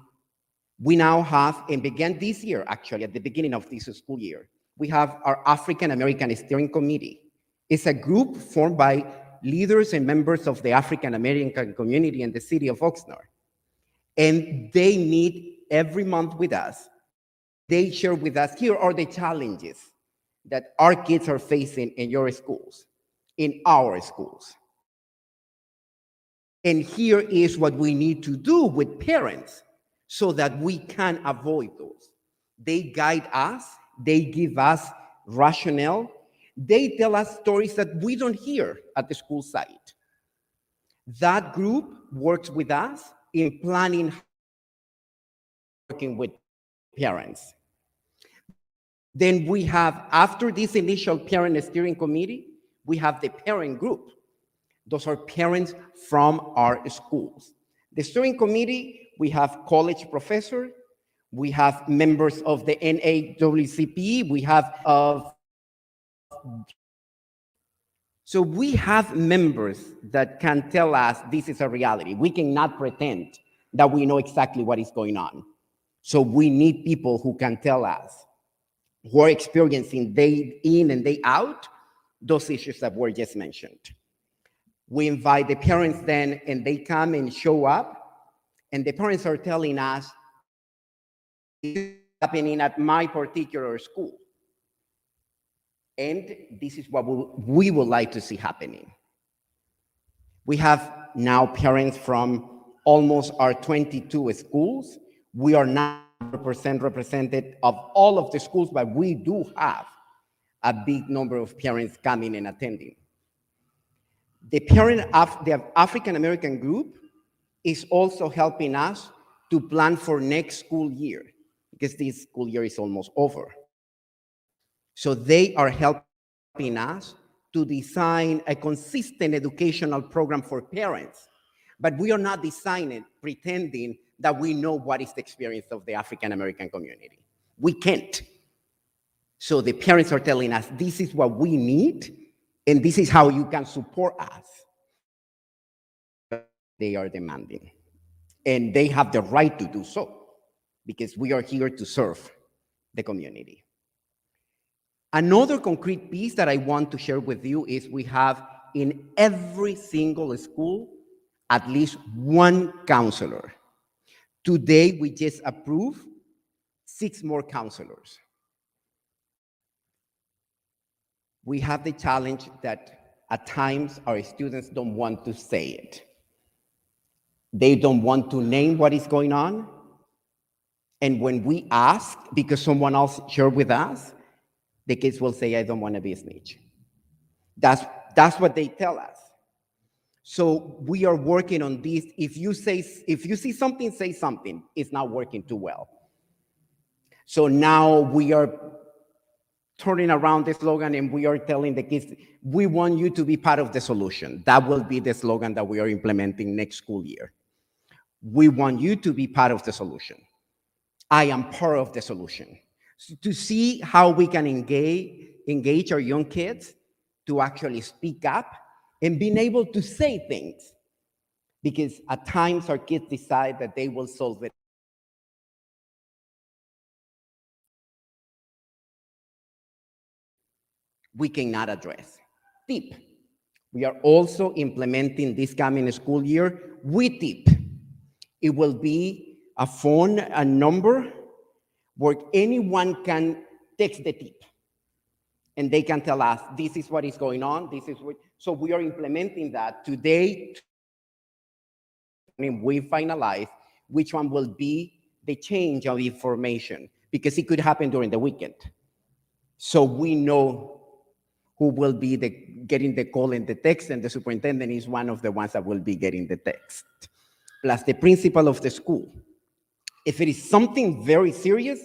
We now have, and began this year, actually, at the beginning of this school year, we have our African American Steering Committee. It's a group formed by leaders and members of the African American community in the city of Oxnard. And they meet every month with us. They share with us, here are the challenges that our kids are facing in your schools, in our schools. And here is what we need to do with parents so that we can avoid those. They guide us, they give us rationale, they tell us stories that we don't hear at the school site. That group works with us in planning, working with parents. Then we have, after this initial parent steering committee, we have the parent group. Those are parents from our schools. The steering committee, we have college professors, we have members of the NAACP, we have so we have members that can tell us this is a reality. We cannot pretend that we know exactly what is going on. So we need people who can tell us, who are experiencing day in and day out those issues that were just mentioned. We invite the parents then, and they come and show up, and the parents are telling us, this is happening at my particular school. And this is what we would like to see happening. We have now parents from almost our 22 schools. We are not 100% represented of all of the schools, but we do have a big number of parents coming and attending. The African American group is also helping us to plan for next school year, because this school year is almost over. So they are helping us to design a consistent educational program for parents. But we are not designing, pretending that we know what is the experience of the African American community. We can't. So the parents are telling us, this is what we need, and this is how you can support us. They are demanding. And they have the right to do so, because we are here to serve the community. Another concrete piece that I want to share with you is we have in every single school at least one counselor. Today, we just approved 6 more counselors. We have the challenge that at times our students don't want to say it. They don't want to name what is going on. And when we ask, because someone else shared with us, the kids will say, I don't want to be a snitch. That's what they tell us. So we are working on this. If you see something, say something. It's not working too well. So now we are turning around the slogan and we are telling the kids, we want you to be part of the solution. That will be the slogan that we are implementing next school year. We want you to be part of the solution. I am part of the solution. So to see how we can engage our young kids to actually speak up and being able to say things. Because at times our kids decide that they will solve it. We cannot address. TIP. We are also implementing this coming school year with TIP. It will be a phone, a number where anyone can text the TIP. And they can tell us, this is what is going on, this is what, so we are implementing that today. We finalize which one will be the change of information, because it could happen during the weekend. So we know who will be getting the call and the text, and the superintendent is one of the ones that will be getting the text, plus the principal of the school. If it is something very serious,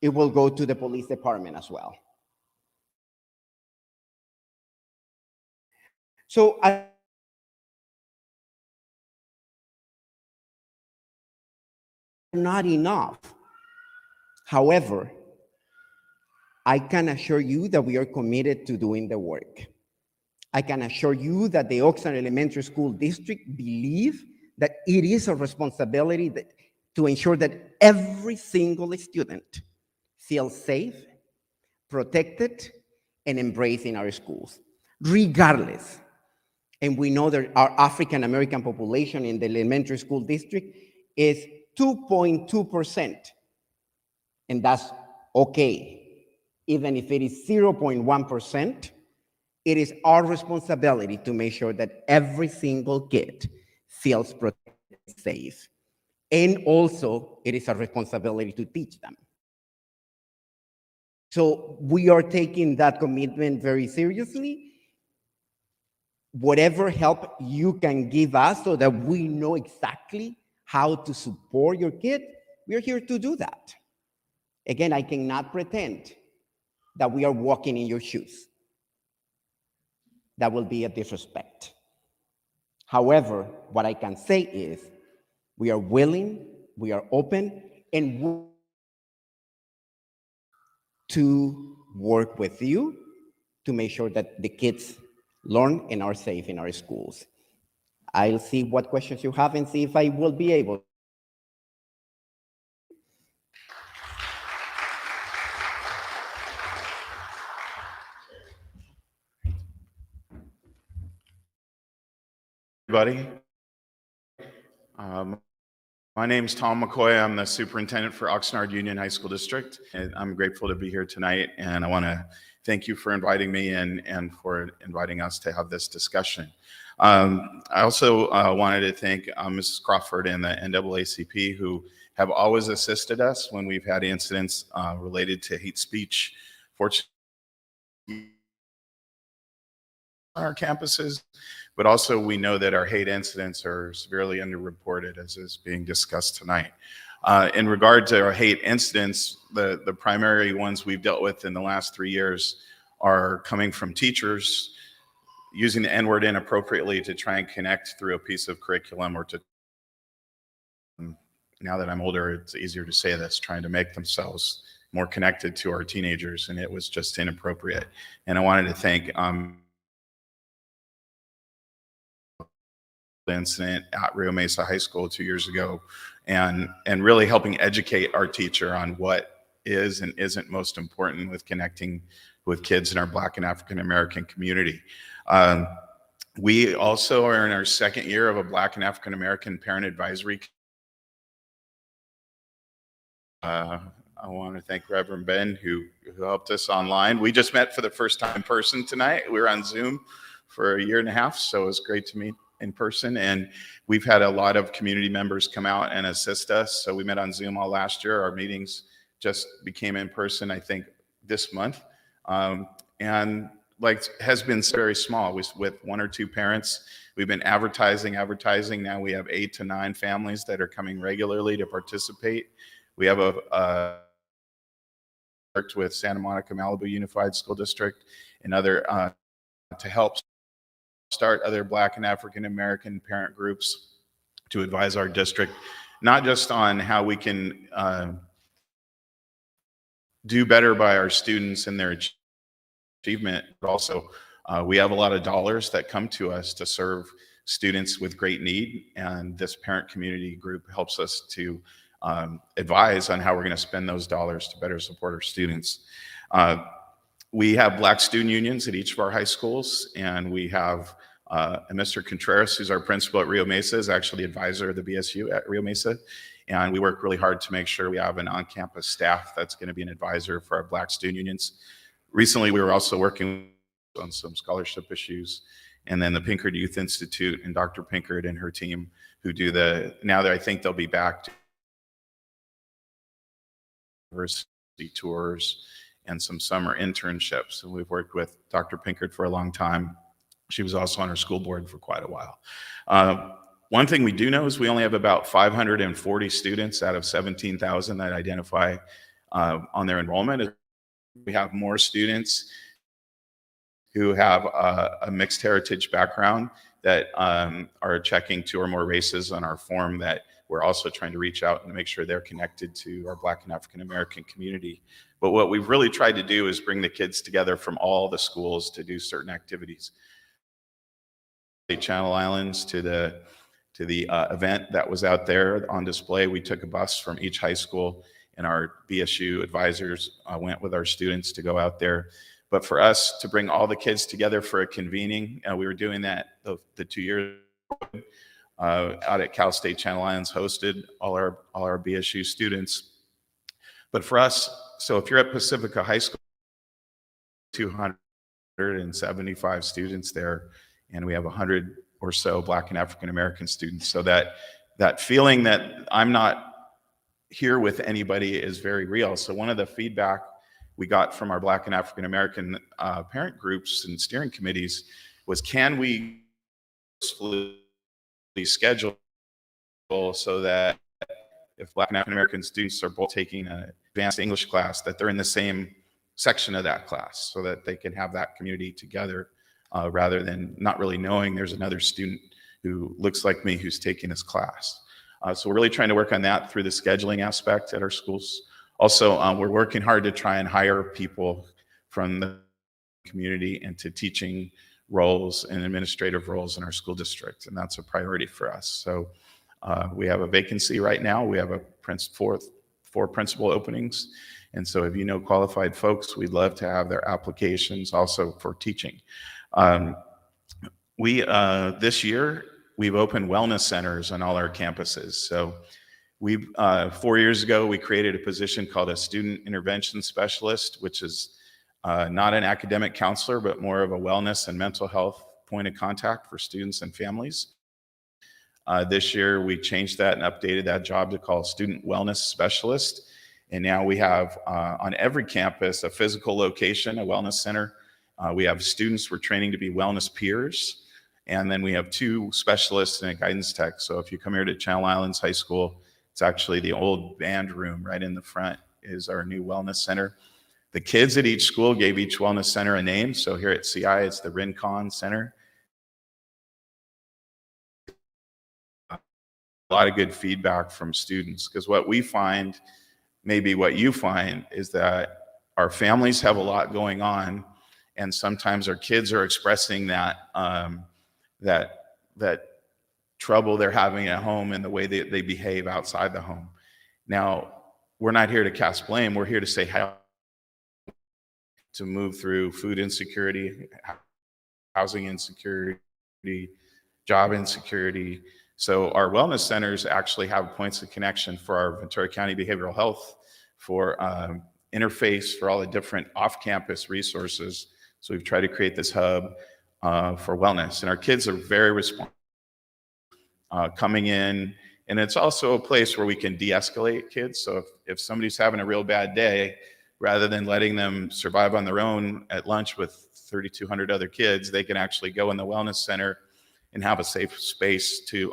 it will go to the police department as well. So not enough. However, I can assure you that we are committed to doing the work. I can assure you that the Oxnard Elementary School District believes that it is a responsibility to ensure that every single student feels safe, protected, and embraced in our schools, regardless. And we know that our African American population in the elementary school district is 2.2%. And that's okay. Even if it is 0.1%, it is our responsibility to make sure that every single kid feels protected and safe. And also, it is our responsibility to teach them. So we are taking that commitment very seriously. Whatever help you can give us so that we know exactly how to support your kid, we're here to do that. Again, I cannot pretend that we are walking in your shoes. That will be a disrespect. However, what I can say is we are willing, we are open, and to work with you to make sure that the kids learn and are safe in our schools. I'll see what questions you have and see if I will be able. Everybody. My name's Tom McCoy. I'm the superintendent for Oxnard Union High School District. And I'm grateful to be here tonight. And I want to thank you for inviting me and for inviting us to have this discussion. I also wanted to thank Mrs. Crawford and the NAACP, who have always assisted us when we've had incidents related to hate speech. Fortunately, on our campuses, but also we know that our hate incidents are severely underreported, as is being discussed tonight. In regard to our hate incidents, the primary ones we've dealt with in the last 3 years are coming from teachers using the N-word inappropriately to try and connect through a piece of curriculum, or to, now that I'm older, it's easier to say this, trying to make themselves more connected to our teenagers, and it was just inappropriate. And I wanted to thank incident at Rio Mesa High School 2 years ago, and really helping educate our teacher on what is and isn't most important with connecting with kids in our Black and African American community. We also are in our second year of a Black and African American Parent Advisory. I want to thank Reverend Ben who helped us online. We just met for the first time in person tonight. We were on Zoom for a year and a half, so it was great to meet in person. And we've had a lot of community members come out and assist us. So we met on Zoom all last year. Our meetings just became in person, I think, this month. And like has been very small with one or two parents. We've been advertising. Now we have 8 to 9 families that are coming regularly to participate. We have worked with Santa Monica Malibu Unified School District and other to help start other Black and African American parent groups to advise our district, not just on how we can do better by our students and their achievement, but also we have a lot of dollars that come to us to serve students with great need, and this parent community group helps us to advise on how we're going to spend those dollars to better support our students. We have Black student unions at each of our high schools, and we have Mr. Contreras, who's our principal at Rio Mesa, is actually the advisor of the BSU at Rio Mesa. And we work really hard to make sure we have an on-campus staff that's going to be an advisor for our Black student unions. Recently, we were also working on some scholarship issues. And then the Pinkard Youth Institute and Dr. Pinkard and her team who do now that I think they'll be back to university tours and some summer internships. And we've worked with Dr. Pinkard for a long time. She was also on our school board for quite a while. One thing we do know is we only have about 540 students out of 17,000 that identify on their enrollment. We have more students who have a mixed heritage background that are checking 2 or more races on our form that we're also trying to reach out and make sure they're connected to our Black and African American community. But what we've really tried to do is bring the kids together from all the schools to do certain activities. Channel Islands to the event that was out there on display. We took a bus from each high school, and our BSU advisors went with our students to go out there. But for us to bring all the kids together for a convening, we were doing that the 2 years out at Cal State Channel Islands, hosted all our BSU students. But for us, so if you're at Pacifica High School, 275 students there, and we have 100 or so Black and African American students. So that feeling that I'm not here with anybody is very real. So one of the feedback we got from our Black and African American parent groups and steering committees was, can we schedule so that if Black and African American students are both taking an advanced English class, that they're in the same section of that class so that they can have that community together rather than not really knowing there's another student who looks like me who's taking this class. So we're really trying to work on that through the scheduling aspect at our schools. Also, we're working hard to try and hire people from the community into teaching roles and administrative roles in our school district, and that's a priority for us. So we have a vacancy right now. We have four principal openings, and so if you know qualified folks, we'd love to have their applications also for teaching. This year, we've opened wellness centers on all our campuses. So 4 years ago, we created a position called a student intervention specialist, which is not an academic counselor, but more of a wellness and mental health point of contact for students and families. This year, we changed that and updated that job to call student wellness specialist. And now we have on every campus a physical location, a wellness center. We have students we're training to be wellness peers. And then we have 2 specialists and a guidance tech. So if you come here to Channel Islands High School, it's actually the old band room right in the front is our new wellness center. The kids at each school gave each wellness center a name. So here at CI, it's the Rincon Center. A lot of good feedback from students, because what we find, maybe what you find, is that our families have a lot going on, and sometimes our kids are expressing that trouble they're having at home and the way they behave outside the home. Now, we're not here to cast blame. We're here to say how to move through food insecurity, housing insecurity, job insecurity. So our wellness centers actually have points of connection for our Ventura County behavioral health, for interface for all the different off-campus resources. So we've tried to create this hub for wellness, and our kids are very responsive coming in. And it's also a place where we can de-escalate kids. So if somebody's having a real bad day, rather than letting them survive on their own at lunch with 3,200 other kids, they can actually go in the wellness center and have a safe space to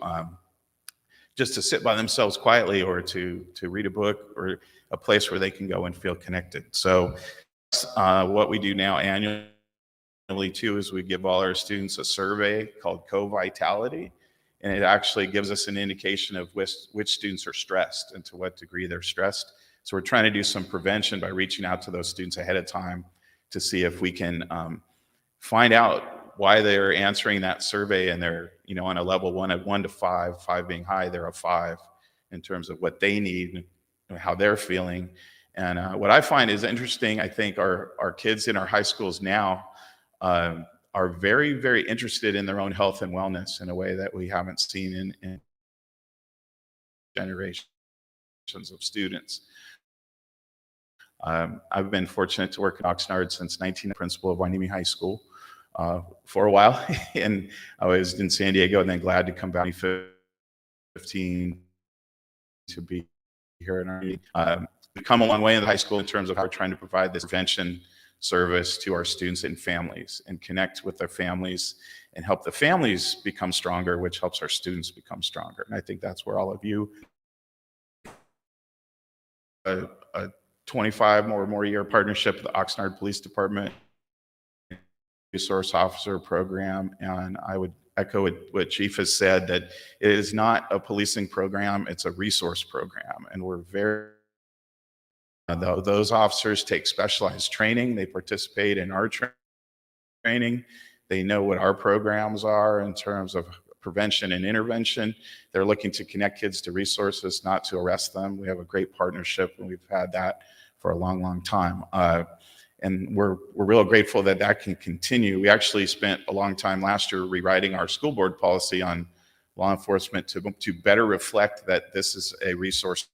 just to sit by themselves quietly, or to read a book, or a place where they can go and feel connected. So what we do now annually too is we give all our students a survey called Co-Vitality, and it actually gives us an indication of which students are stressed and to what degree they're stressed. So we're trying to do some prevention by reaching out to those students ahead of time to see if we can find out why they're answering that survey, and they're, on a level 1 to 5, 5 being high, they're a 5 in terms of what they need and how they're feeling. And what I find is interesting, I think our kids in our high schools now are very, very interested in their own health and wellness in a way that we haven't seen in generations of students. I've been fortunate to work at Oxnard since 19, principal of Wainimi High School for a while, and I was in San Diego, and then glad to come back in 2015 to be here in our meeting. We've come a long way in the high school in terms of how we're trying to provide this prevention service to our students and families, and connect with their families and help the families become stronger, which helps our students become stronger. And I think that's where all of you, a 25 or more year partnership with the Oxnard Police Department Resource Officer Program. And I would echo what Chief has said, that it is not a policing program, it's a resource program. And we're very, those officers take specialized training, they participate in our training, they know what our programs are in terms of prevention and intervention. They're looking to connect kids to resources, not to arrest them. We have a great partnership, and we've had that for a long, long time. And we're real grateful that that can continue. We actually spent a long time last year rewriting our school board policy on law enforcement to better reflect that this is a resource,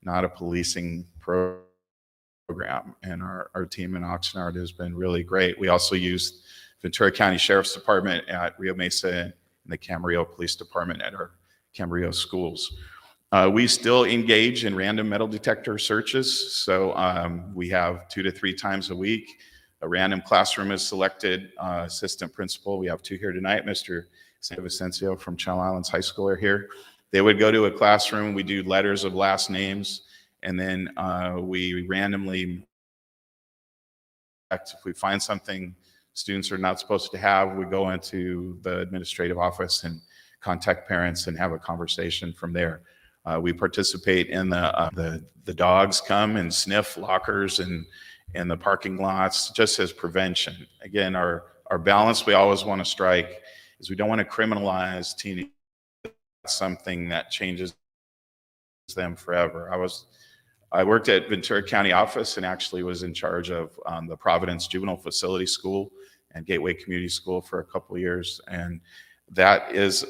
not a policing program. And our team in Oxnard has been really great. We also used Ventura County Sheriff's Department at Rio Mesa and the Camarillo Police Department at our Camarillo schools. We still engage in random metal detector searches. So we have 2 to 3 times a week. A random classroom is selected, assistant principal. We have 2 here tonight. Mr. Vicencio from Channel Islands High School are here. They would go to a classroom. We do letters of last names, and then we randomly, if we find something students are not supposed to have, we go into the administrative office and contact parents and have a conversation from there. We participate in the dogs come and sniff lockers and the parking lots, just as prevention. Again, our balance we always want to strike is we don't want to criminalize teenagers, something that changes them forever. I worked at Ventura County office and actually was in charge of the Providence Juvenile Facility School and Gateway Community School for a couple of years, and that is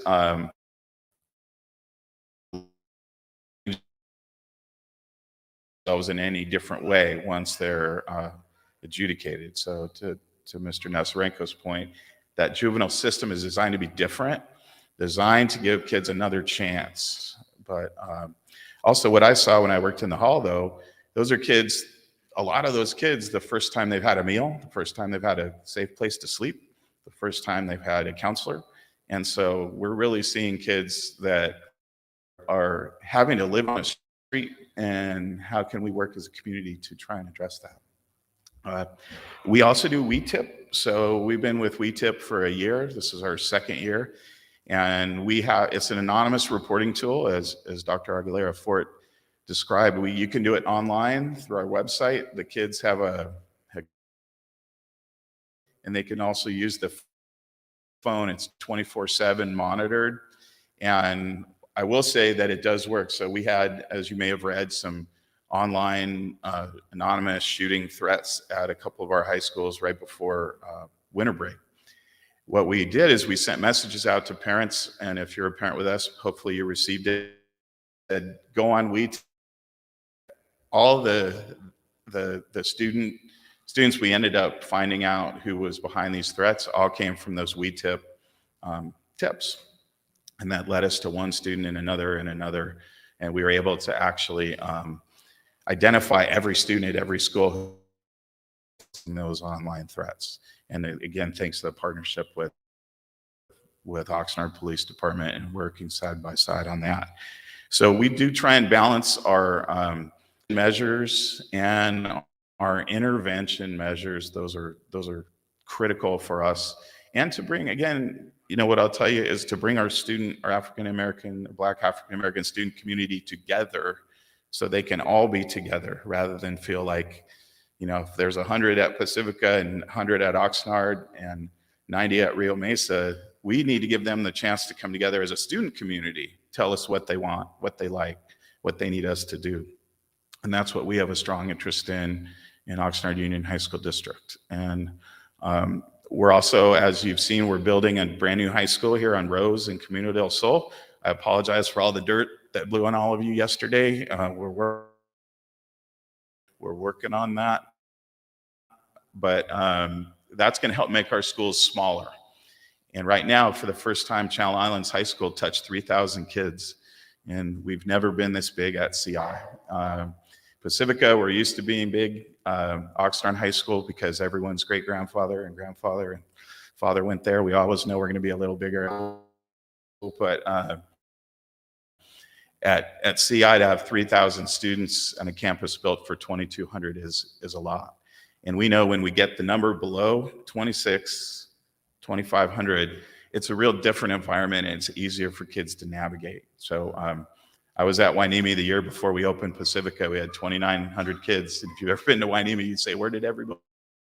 themselves in any different way once they're adjudicated. So to Mr. Nasarenko's point, that juvenile system is designed to be different, designed to give kids another chance. But also what I saw when I worked in the hall, though, those are kids, a lot of those kids, the first time they've had a meal, the first time they've had a safe place to sleep, the first time they've had a counselor. And so we're really seeing kids that are having to live on a street, and how can we work as a community to try and address that? We also do WeTip. So we've been with WeTip for a year. This is our 2nd year. And it's an anonymous reporting tool, as Dr. Aguilera Fort described. You can do it online through our website. The kids have and they can also use the phone. It's 24/7 monitored. And I will say that it does work. So we had, as you may have read, some online anonymous shooting threats at a couple of our high schools right before winter break. What we did is we sent messages out to parents, and if you're a parent with us, hopefully you received it. Said, go on all the students we ended up finding out who was behind these threats all came from those WeTip tips. And that led us to one student and another and another. And we were able to actually identify every student at every school in those online threats. And again, thanks to the partnership with Oxnard Police Department and working side by side on that. So we do try and balance our measures and our intervention measures. Those are critical for us. And to bring, again, you know, what I'll tell you is to bring our African-American, Black African-American student community together so they can all be together rather than feel like, you know, if there's 100 at Pacifica and 100 at Oxnard and 90 at Rio Mesa, we need to give them the chance to come together as a student community, tell us what they want, what they like, what they need us to do. And that's what we have a strong interest in Oxnard Union High School District. And we're also, as you've seen, we're building a brand new high school here on Rose in Camino del Sol. I apologize for all the dirt that blew on all of you yesterday. We're working on that. But that's going to help make our schools smaller. And right now, for the first time, Channel Islands High School touched 3,000 kids. And we've never been this big at CI. Pacifica, we're used to being big. Oxnard High School, because everyone's great-grandfather and grandfather and father went there. We always know we're going to be a little bigger. But at CI, to have 3,000 students on a campus built for 2,200 is a lot. And we know when we get the number below 2,500, it's a real different environment and it's easier for kids to navigate. So I was at Wainimi the year before we opened Pacifica. We had 2,900 kids. And if you've ever been to Wainimi, you'd say, where did everybody go?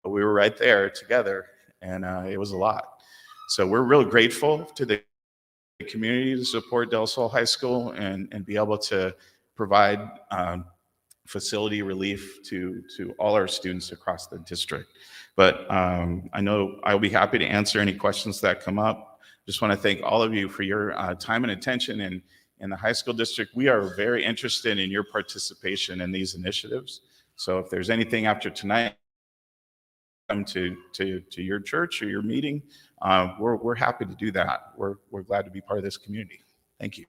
But we were right there together, and it was a lot. So we're real grateful to the community to support Del Sol High School and be able to provide facility relief to all our students across the district. But I know I'll be happy to answer any questions that come up. Just want to thank all of you for your time and attention. And in the high school district, we are very interested in your participation in these initiatives. So if there's anything after tonight, come to your church or your meeting, we're happy to do that. We're glad to be part of this community. Thank you.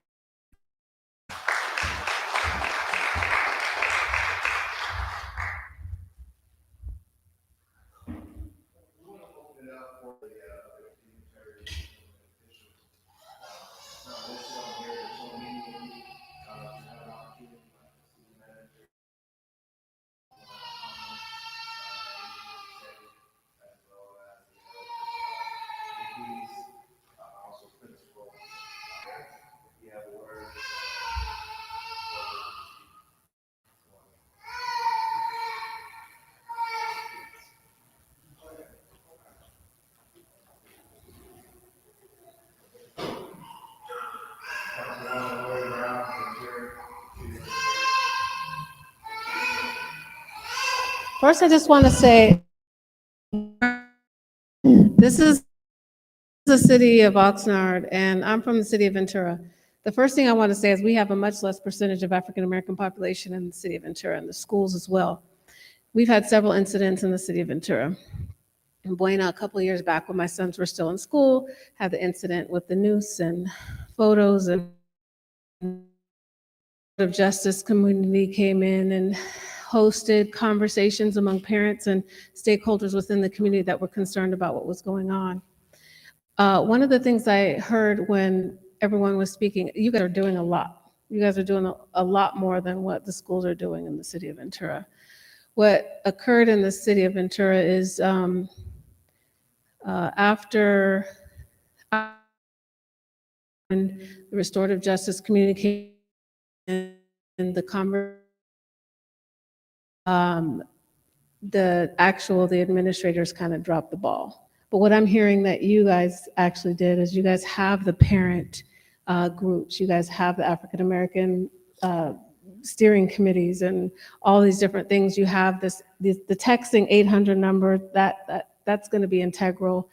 First, I just want to say, this is the city of Oxnard, and I'm from the city of Ventura. The first thing I want to say is we have a much less percentage of African-American population in the city of Ventura and the schools as well. We've had several incidents in the city of Ventura. In Buena, a couple of years back when my sons were still in school, had the incident with the noose and photos, and of justice community came in and hosted conversations among parents and stakeholders within the community that were concerned about what was going on. One of the things I heard when everyone was speaking, you guys are doing a lot. You guys are doing a lot more than what the schools are doing in the city of Ventura. What occurred in the city of Ventura is after the restorative justice communication and the the administrators kind of dropped the ball. But what I'm hearing that you guys actually did is you guys have the parent groups, you guys have the African American steering committees and all these different things. You have the texting 800 number that's going to be integral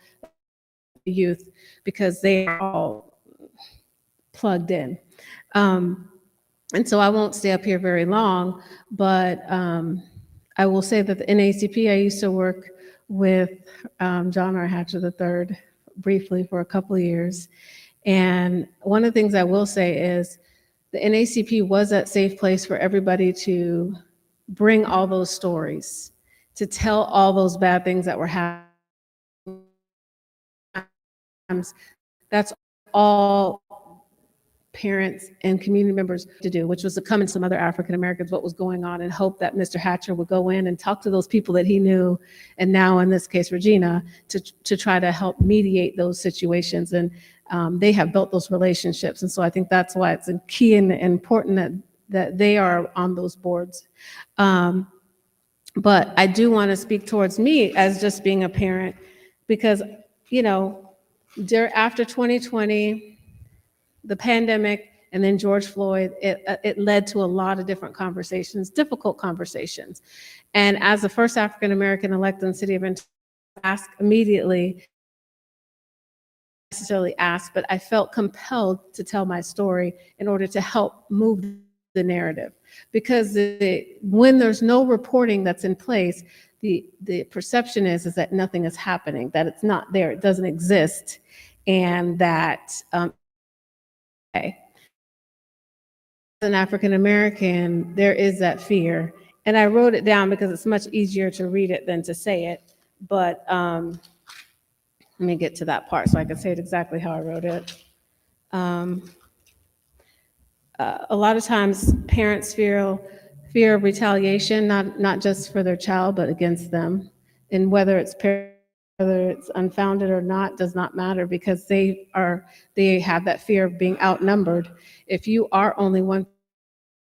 to youth because they are all plugged in. And so I won't stay up here very long, but I will say that the NACP, I used to work with John R. Hatcher III briefly for a couple of years. And one of the things I will say is the NACP was that safe place for everybody to bring all those stories, to tell all those bad things that were happening. That's all parents and community members to do, which was to come in some other African Americans, what was going on, and hope that Mr. Hatcher would go in and talk to those people that he knew, and now in this case, Regina, to try to help mediate those situations. And they have built those relationships. And so I think that's why it's key and important that they are on those boards. But I do want to speak towards me as just being a parent, because, you know, after 2020, the pandemic, and then George Floyd, it led to a lot of different conversations, difficult conversations. And as the first African-American elected in the city of Ventura, asked immediately, necessarily asked, but I felt compelled to tell my story in order to help move the narrative. Because when there's no reporting that's in place, the perception is that nothing is happening, that it's not there, it doesn't exist, and that as an African American, there is that fear. And I wrote it down because it's much easier to read it than to say it. But let me get to that part so I can say it exactly how I wrote it. A lot of times parents fear of retaliation, not just for their child, but against them. And whether it's unfounded or not does not matter, because they have that fear of being outnumbered. If you are only one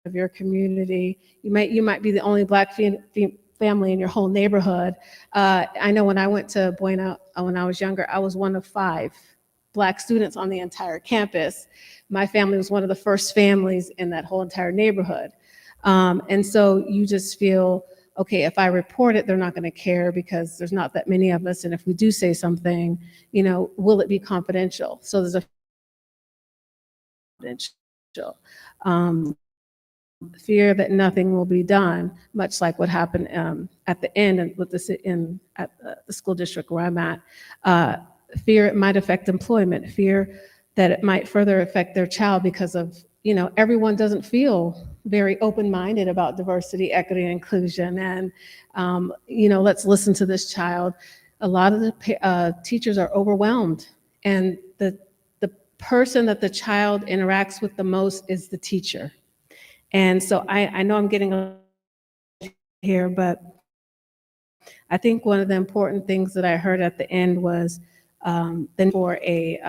of your community, you might be the only Black family in your whole neighborhood. I know when I went to Buena when I was younger, I was one of 5 Black students on the entire campus. My family was one of the first families in that whole entire neighborhood. And so you just feel, okay, if I report it, they're not going to care because there's not that many of us. And if we do say something, you know, will it be confidential? So there's a fear that nothing will be done, much like what happened at the end with at the school district where I'm at. Fear it might affect employment, fear that it might further affect their child because of, you know, everyone doesn't feel very open-minded about diversity, equity, and inclusion. And, you know, let's listen to this child. A lot of the teachers are overwhelmed, and the person that the child interacts with the most is the teacher. And so I know I'm getting here, but I think one of the important things that I heard at the end was then for a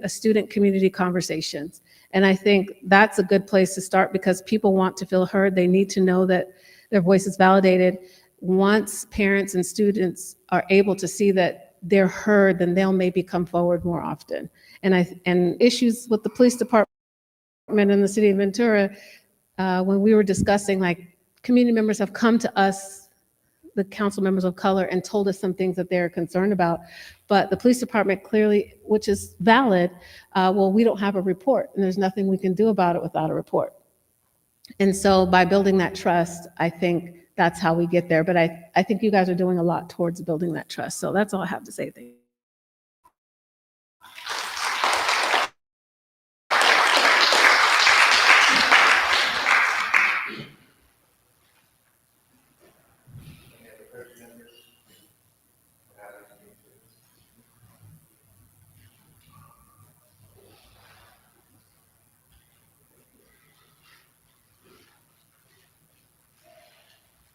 student community conversations. And I think that's a good place to start, because people want to feel heard. They need to know that their voice is validated. Once parents and students are able to see that they're heard, then they'll maybe come forward more often. And issues with the police department in the city of Ventura, when we were discussing, like, community members have come to us, the council members of color, and told us some things that they're concerned about. But the police department clearly, which is valid, well, we don't have a report, and there's nothing we can do about it without a report. And so by building that trust, I think that's how we get there. But I think you guys are doing a lot towards building that trust. So that's all I have to say. Thank you.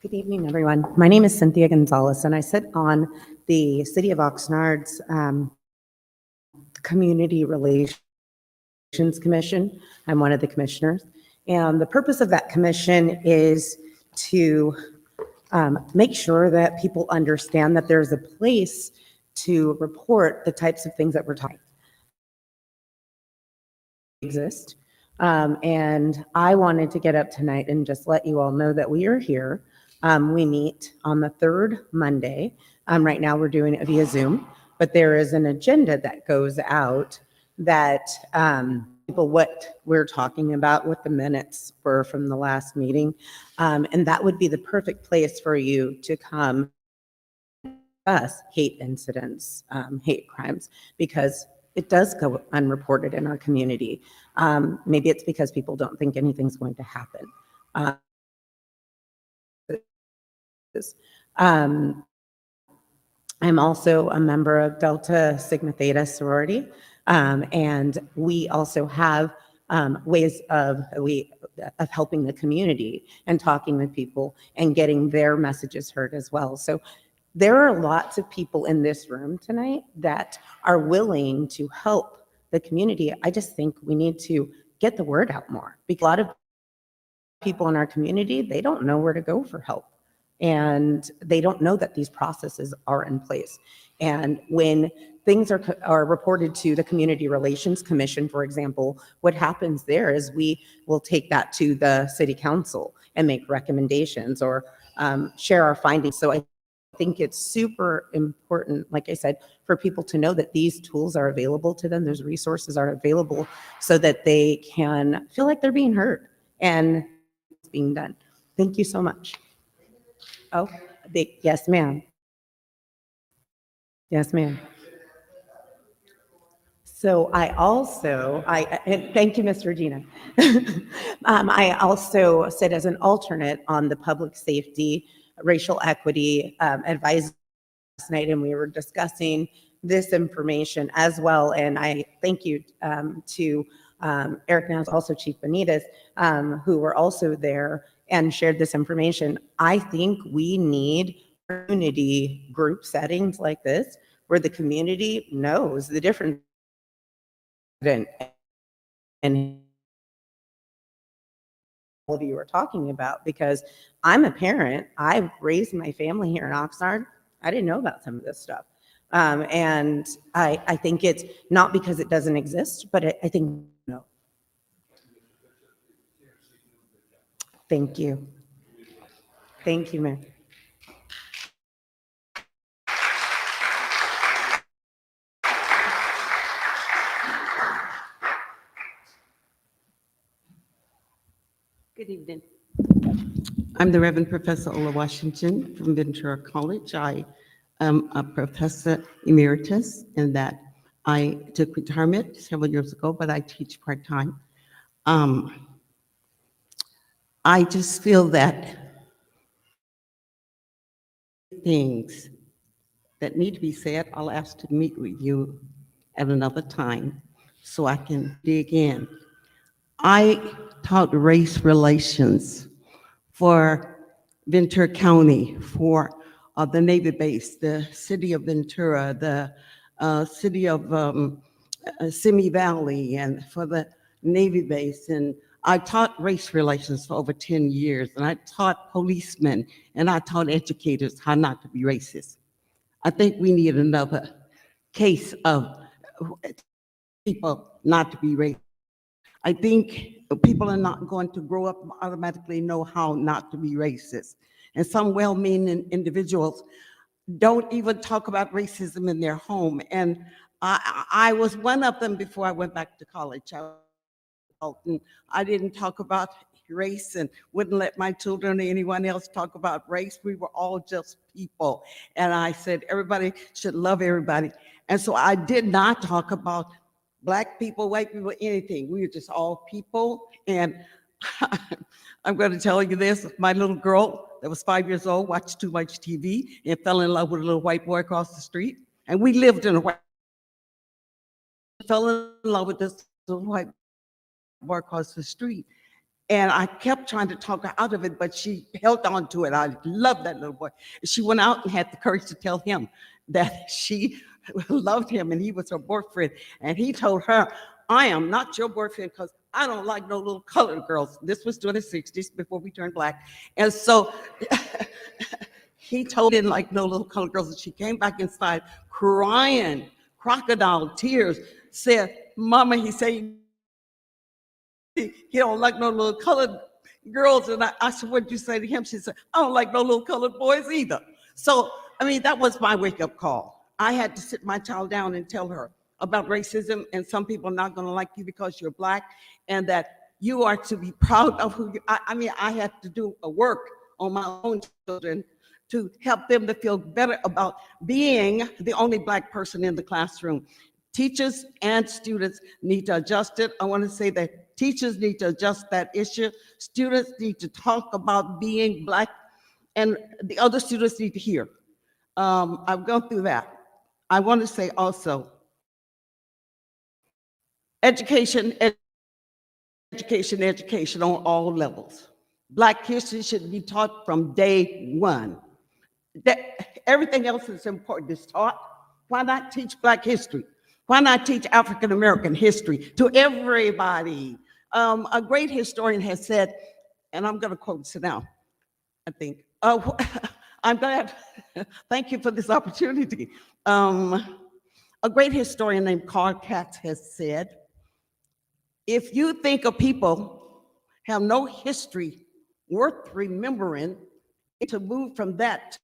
Good evening, everyone. My name is Cynthia Gonzalez, and I sit on the City of Oxnard's Community Relations Commission. I'm one of the commissioners. And the purpose of that commission is to make sure that people understand that there's a place to report the types of things that we're talking about. Exist. And I wanted to get up tonight and just let you all know that we are here. We meet on the third Monday. Right now, we're doing it via Zoom, but there is an agenda that goes out that people what we're talking about, what the minutes were from the last meeting, and that would be the perfect place for you to come us hate incidents, hate crimes, because it does go unreported in our community. Maybe it's because people don't think anything's going to happen. Um, I'm also a member of Delta Sigma Theta sorority, and we also have ways of helping the community and talking with people and getting their messages heard as well. So there are lots of people in this room tonight that are willing to help the community. I just think we need to get the word out more, because a lot of people in our community, they don't know where to go for help. And they don't know that these processes are in place. And when things are reported to the Community Relations Commission, for example, what happens there is we will take that to the city council and make recommendations or share our findings. So I think it's super important, like I said, for people to know that these tools are available to them. There's resources are available so that they can feel like they're being heard and it's being done. Thank you so much. Oh, yes, ma'am. Yes, ma'am. So and thank you, Ms. Regina. I also sit as an alternate on the Public Safety, Racial Equity Advisory night, and we were discussing this information as well. And I thank you to Eric and also Chief Benitez, who were also there and shared this information. I think we need community group settings like this where the community knows the difference and all of you are talking about, because I'm a parent. I've raised my family here in Oxnard. I didn't know about some of this stuff. And I think it's not because it doesn't exist, but I think, no. Thank you. Thank you, Mayor. Good evening. I'm the Reverend Professor Ola Washington from Ventura College. I am a professor emeritus in that I took retirement several years ago, but I teach part-time. I just feel that things that need to be said, I'll ask to meet with you at another time so I can dig in. I taught race relations for Ventura County, for the Navy base, the city of Ventura, the city of Simi Valley, and for the Navy base. And I taught race relations for over 10 years, and I taught policemen, and I taught educators how not to be racist. I think we need another case of people not to be racist. I think people are not going to grow up and automatically know how not to be racist. And some well-meaning individuals don't even talk about racism in their home. And I was one of them before I went back to college. I didn't talk about race and wouldn't let my children or anyone else talk about race. We were all just people. And I said, everybody should love everybody. And so I did not talk about Black people, white people, anything. We were just all people. And I'm going to tell you this, my little girl that was 5 years old watched too much TV and fell in love with a little white boy across the street. And we lived in a white, fell in love with this little white boy across the street. And I kept trying to talk her out of it, but she held on to it. I love that little boy. She went out and had the courage to tell him that she loved him and he was her boyfriend. And he told her, I am not your boyfriend because I don't like no little colored girls. This was during the 60s before we turned Black. And so he told him like no little colored girls. And she came back inside crying, crocodile tears, said, Mama, he said, he don't like no little colored girls. And I said, what'd you say to him? She said, I don't like no little colored boys either. So, I mean, that was my wake-up call. I had to sit my child down and tell her about racism, and some people are not going to like you because you're Black, and that you are to be proud of who you are. I mean, I had to do a work on my own children to help them to feel better about being the only Black person in the classroom. Teachers and students need to adjust it. I want to say that teachers need to adjust that issue. Students need to talk about being Black, and the other students need to hear. I've gone through that. I want to say also, education on all levels. Black history should be taught from day one. Everything else that's important is taught. Why not teach Black history? Why not teach African American history to everybody? A great historian has said, and I'm going to quote it now, I think. I'm glad. Thank you for this opportunity. A great historian named Carl Katz has said, if you think a people have no history worth remembering, to move from that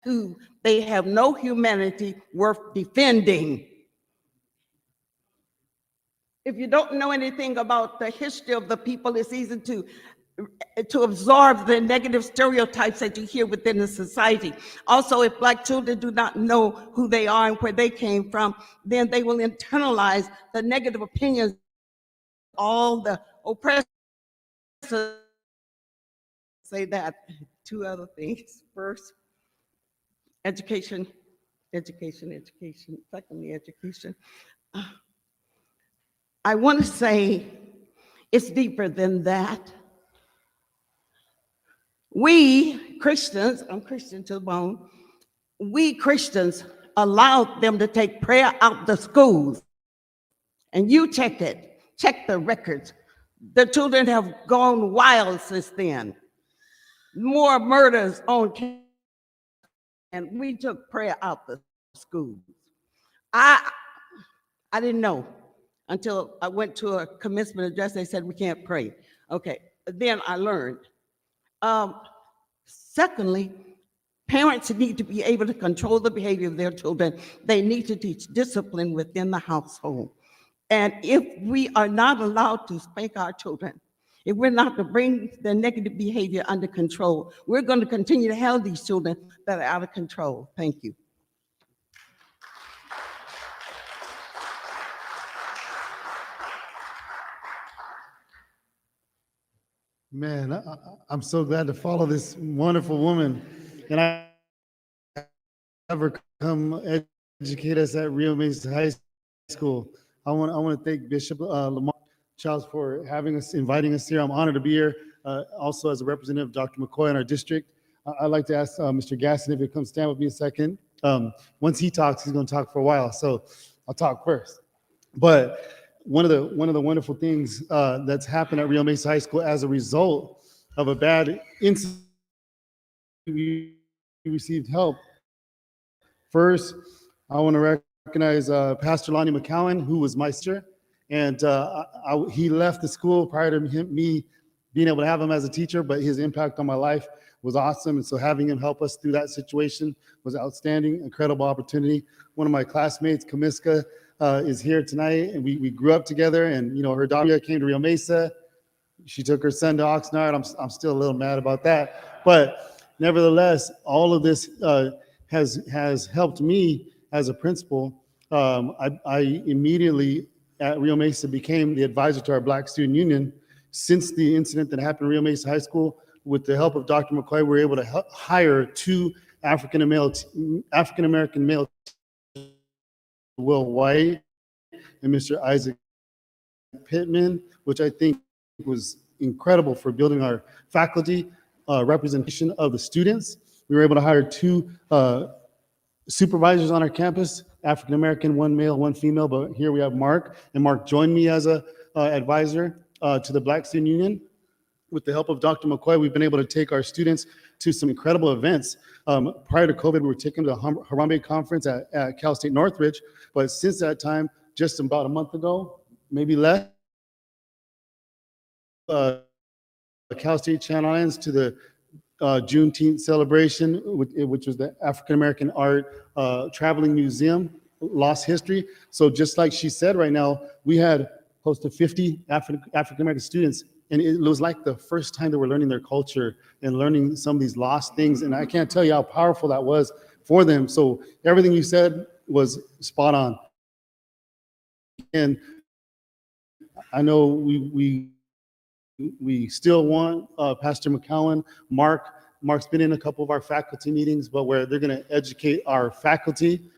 to they have no humanity worth defending. If you don't know anything about the history of the people, it's easy to absorb the negative stereotypes that you hear within the society. Also, if Black children do not know who they are and where they came from, then they will internalize the negative opinions, all the oppressors. Say that, two other things. First, education. Secondly, education. I want to say it's deeper than that. We Christians, I'm Christian to the bone, we Christians allowed them to take prayer out the schools. And you check it, check the records. The children have gone wild since then. More murders on campus, and we took prayer out the schools. I didn't know until I went to a commencement address. They said we can't pray. Okay, then I learned. Secondly, parents need to be able to control the behavior of their children. They need to teach discipline within the household. And if we are not allowed to spank our children, if we're not to bring the negative behavior under control, we're going to continue to have these children that are out of control. Thank you. Man, I'm so glad to follow this wonderful woman. And I ever come educate us at Rio Mesa High School. I want to thank Bishop Lamar Childs for inviting us here. I'm honored to be here. Also as a representative of Dr. McCoy in our district. I'd like to ask Mr. Gasson if he comes stand with me a second. Once he talks, he's going to talk for a while. So I'll talk first. But one of the wonderful things that's happened at Rio Mesa High School as a result of a bad incident, we received help. First, I want to recognize Pastor Lonnie McCowan, who was my teacher, and he left the school prior to me being able to have him as a teacher, but his impact on my life was awesome, and so having him help us through that situation was outstanding, incredible opportunity. One of my classmates, Kamiska, is here tonight, and we grew up together, and her daughter came to Rio Mesa. She took her son to Oxnard. I'm still a little mad about that, but nevertheless, all of this has helped me as a principal. I immediately at Rio Mesa became the advisor to our Black Student Union. Since the incident that happened at Rio Mesa High School, with the help of Dr. McCoy, we were able to hire 2 African American male, Will White and Mr. Isaac Pittman, which I think was incredible for building our faculty representation of the students. We were able to hire 2 supervisors on our campus, African American, 1 male, 1 female, but here we have Mark, and Mark joined me as a advisor to the Black Student Union. With the help of Dr. McCoy, we've been able to take our students to some incredible events. Prior to COVID, we were taking them to the Harambe Conference at Cal State Northridge, but since that time, just about a month ago, maybe less, Cal State Channel Islands to the Juneteenth celebration, which was the African American Art Traveling Museum, Lost History. So just like she said, right now we had close to 50 African American students, and it was like the first time they were learning their culture and learning some of these lost things. And I can't tell you how powerful that was for them. So everything you said was spot on. And I know we still want Pastor McCowan, Mark's been in a couple of our faculty meetings, but where they're going to educate our faculty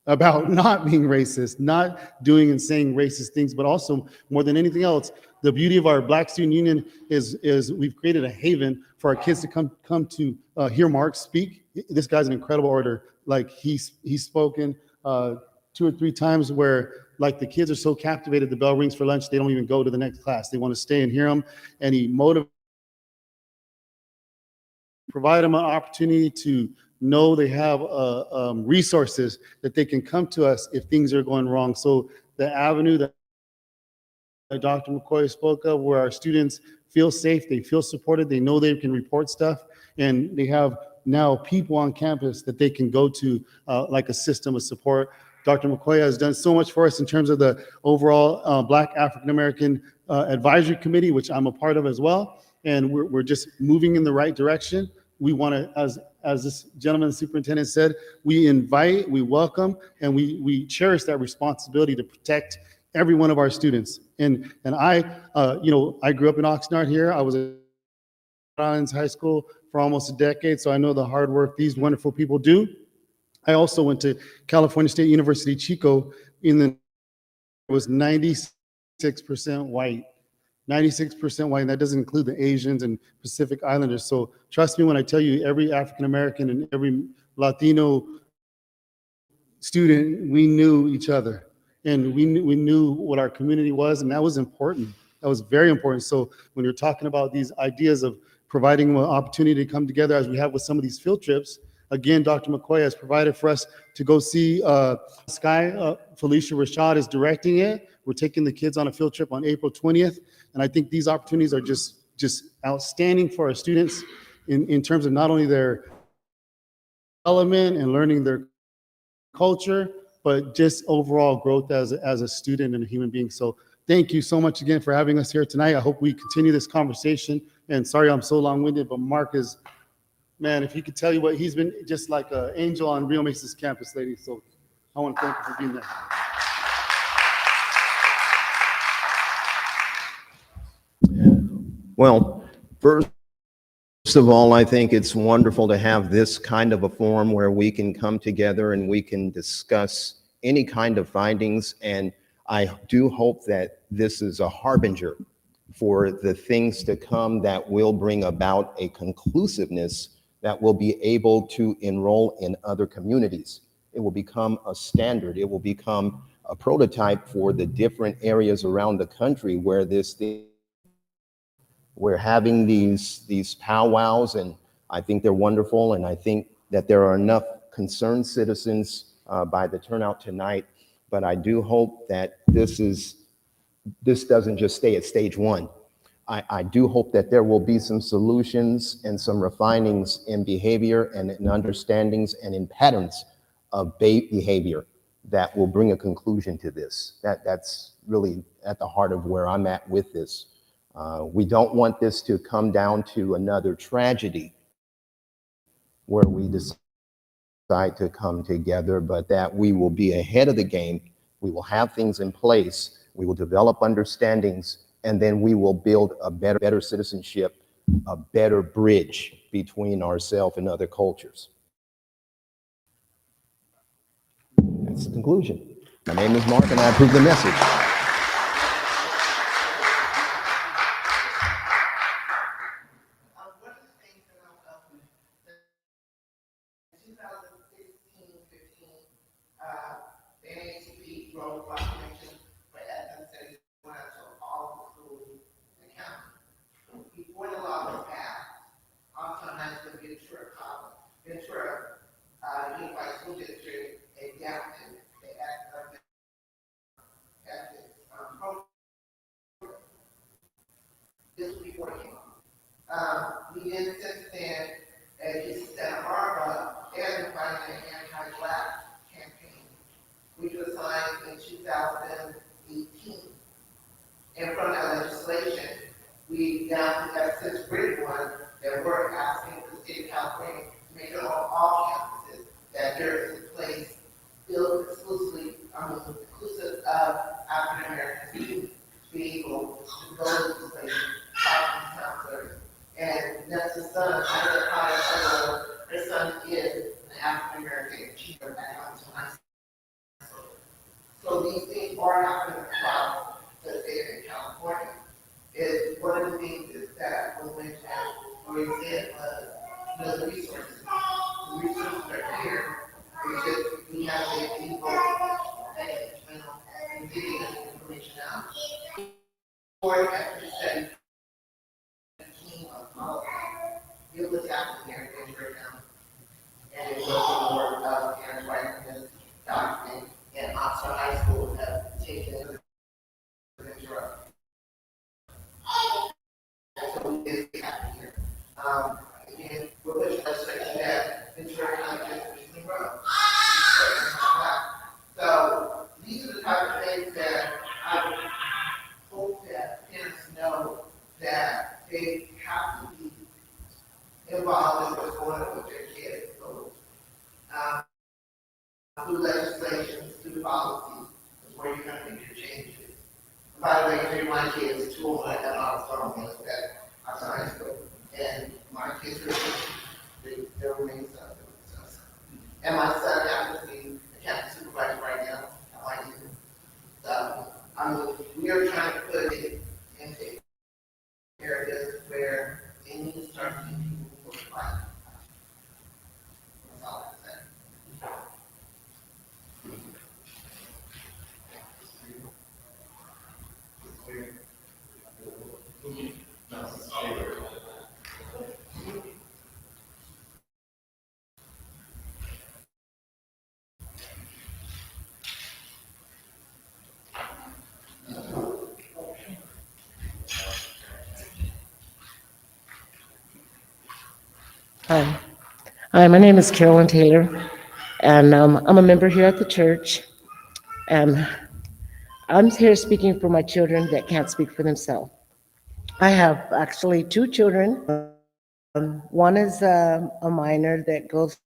about not being racist, not doing and saying racist things, but also more than anything else, the beauty of our Black Student Union is we've created a haven for our kids to come to hear Mark speak. This guy's an incredible orator. Like he's spoken 2 or 3 times where like the kids are so captivated, the bell rings for lunch, they don't even go to the next class. They want to stay and hear him, and he motivates, provide them an opportunity to know they have resources that they can come to us if things are going wrong. So the avenue that Dr. McCoy spoke of, where our students feel safe, they feel supported, they know they can report stuff, and they have now people on campus that they can go to, like a system of support. Dr. McCoy has done so much for us in terms of the overall Black African American Advisory Committee, which I'm a part of as well. And we're just moving in the right direction. We want to, as this gentleman, the superintendent said, we invite, we welcome, and we cherish that responsibility to protect every one of our students. And I, I grew up in Oxnard here. I was at Islands High School for almost a decade, so I know the hard work these wonderful people do. I also went to California State University, Chico, it was 96% white. 96% white, and that doesn't include the Asians and Pacific Islanders. So trust me when I tell you, every African American and every Latino student, we knew each other, and we knew what our community was, and that was important. That was very important. So when you're talking about these ideas of providing an opportunity to come together, as we have with some of these field trips, again, Dr. McCoy has provided for us to go see Sky. Felicia Rashad is directing it. We're taking the kids on a field trip on April 20th. And I think these opportunities are just outstanding for our students in terms of not only their development and learning their culture, but just overall growth as a student and a human being. So thank you so much again for having us here tonight. I hope we continue this conversation. And sorry I'm so long-winded, but Mark is, man, if he could tell you what, he's been just like an angel on Rio Mesa's campus, lady. So I want to thank you for being there. Well, first of all, I think it's wonderful to have this kind of a forum where we can come together and we can discuss any kind of findings. And I do hope that this is a harbinger for the things to come that will bring about a conclusiveness that will be able to enroll in other communities. It will become a standard. It will become a prototype for the different areas around the country where this thing. We're having these powwows, and I think they're wonderful, and I think that there are enough concerned citizens by the turnout tonight, but I do hope that this doesn't just stay at stage one. I do hope that there will be some solutions and some refinings in behavior and in understandings and in patterns of behavior that will bring a conclusion to this. That's really at the heart of where I'm at with this. We don't want this to come down to another tragedy where we decide to come together, but that we will be ahead of the game. We will have things in place. We will develop understandings, and then we will build a better citizenship, a better bridge between ourselves and other cultures. That's the conclusion. My name is Mark, and I approve the message. Before the law was passed, Oxnard High School, Ventura Unified School District adapted the ethics program. be able to go to these places, talk to these counselors. And that's the son, I her son is an African American teacher at Untitled Chapter. So these things are happening across the state of California. Is one of the things is that when we have, for example, the resources. The resources are here. It's just we have to get people and getting this information out. Or after the study team of policy, it was happening here in Georgetown. And it was more about parents writing this document, and Oxnard High School have taken it as a so it is happening here. Again, we're pushing legislation that Ventura County is in road. So these are the type of things that I would hope that parents know that they have to be involved in what's going on with their kids. So, through legislation, through policy, is where you're going to make your changes. By the way, 3 of my kids, 2 of them I got out of farm that are high school, and my kids are they're remain sons. And my son happens to be a campus supervisor right now. I like him. So we are trying to put it into areas where they need to start seeing people who are like. That's all I say. Hi. Hi, my name is Carolyn Taylor, and I'm a member here at the church. And I'm here speaking for my children that can't speak for themselves. I have actually 2 children. One is a minor that goes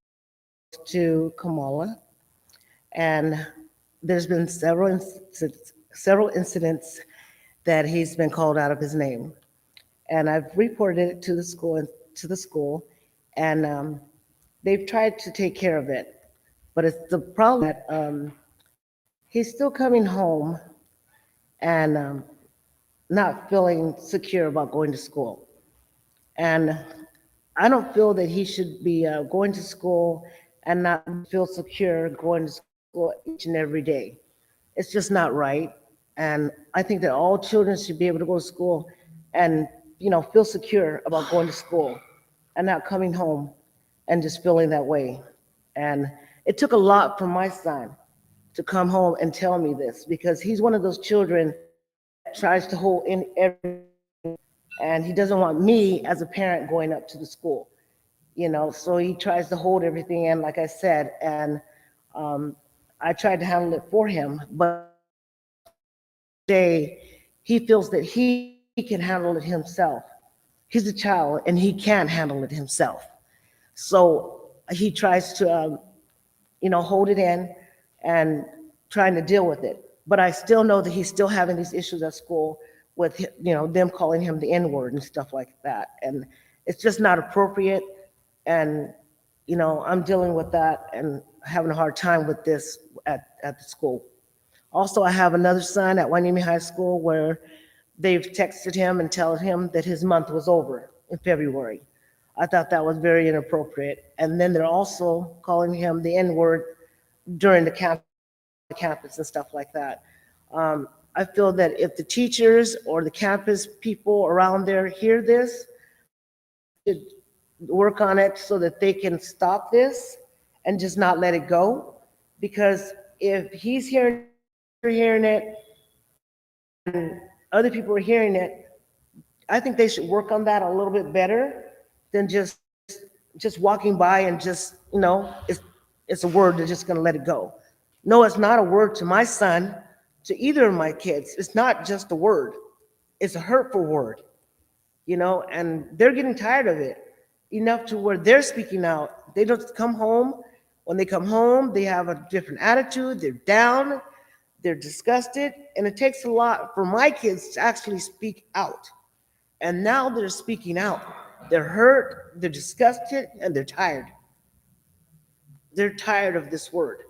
to Kamala, and there's been several incidents that he's been called out of his name. And I've reported it to the school, and they've tried to take care of it. But it's the problem that he's still coming home and not feeling secure about going to school. And I don't feel that he should be going to school and not feel secure going to school each and every day. It's just not right. And I think that all children should be able to go to school and, feel secure about going to school and not coming home and just feeling that way. And it took a lot for my son to come home and tell me this, because he's one of those children that tries to hold in everything, and he doesn't want me as a parent going up to the school, so he tries to hold everything in, like I said, and I tried to handle it for him, but today he feels that he can handle it himself. He's a child and he can't handle it himself. So he tries to, hold it in and trying to deal with it. But I still know that he's still having these issues at school with, them calling him the N-word and stuff like that. And it's just not appropriate. And, I'm dealing with that and having a hard time with this at the school. Also, I have another son at Wainimi High School where they've texted him and told him that his month was over in February. I thought that was very inappropriate. And then they're also calling him the N-word during the campus and stuff like that. I feel that if the teachers or the campus people around there hear this, should work on it so that they can stop this and just not let it go. Because if he's hearing it and other people are hearing it, I think they should work on that a little bit better than just walking by and just, it's a word, they're just gonna let it go. No, it's not a word to my son, to either of my kids. It's not just a word. It's a hurtful word, and they're getting tired of it enough to where they're speaking out. They don't come home. When they come home, they have a different attitude. They're down. they're disgusted, and it takes a lot for my kids to actually speak out. And now they're speaking out. They're hurt, they're disgusted, and they're tired. They're tired of this word.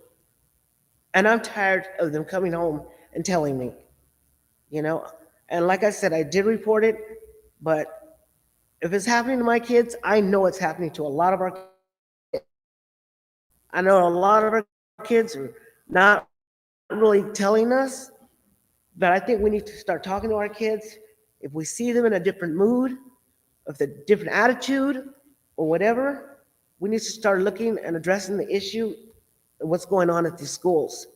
And I'm tired of them coming home and telling me, you know. And like I said, I did report it, but if it's happening to my kids, I know it's happening to a lot of our kids. I know a lot of our kids are not really telling us, but I think we need to start talking to our kids. If we see them in a different mood, with a different attitude, or whatever, we need to start looking and addressing the issue of what's going on at these schools,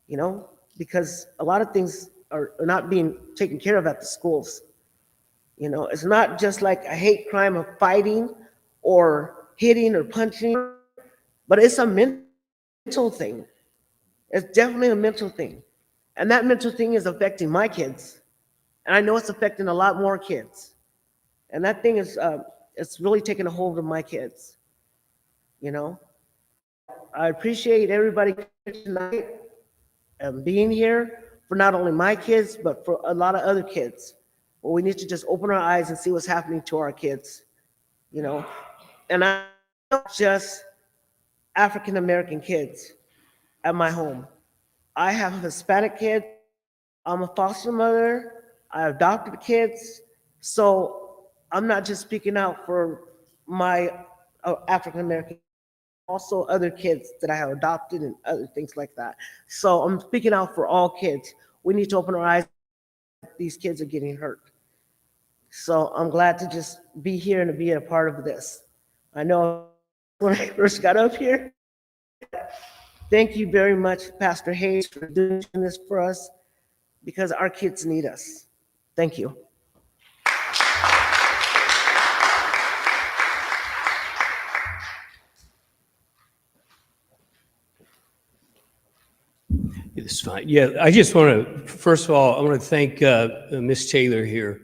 you know, because a lot of things are not being taken care of at the schools. You know, it's not just like a hate crime of fighting or hitting or punching, but it's a mental thing. It's definitely a mental thing. And that mental thing is affecting my kids. And I know it's affecting a lot more kids. And that thing is, it's really taking a hold of my kids, you know? I appreciate everybody tonight being here for not only my kids, but for a lot of other kids. Well, we need to just open our eyes and see what's happening to our kids, you know? And I don't just African-American kids at my home. I have Hispanic kids. I'm a foster mother. I adopted kids. So I'm not just speaking out for my African-American, also other kids that I have adopted and other things like that. So I'm speaking out for all kids. We need to open our eyes. These kids are getting hurt. So I'm glad to just be here and to be a part of this. I know when I first got up here, thank you very much, Pastor Hayes, for doing this for us, because our kids need us. Thank you. It's fine. Yeah, I just want to, first of all, I want to thank Ms. Taylor here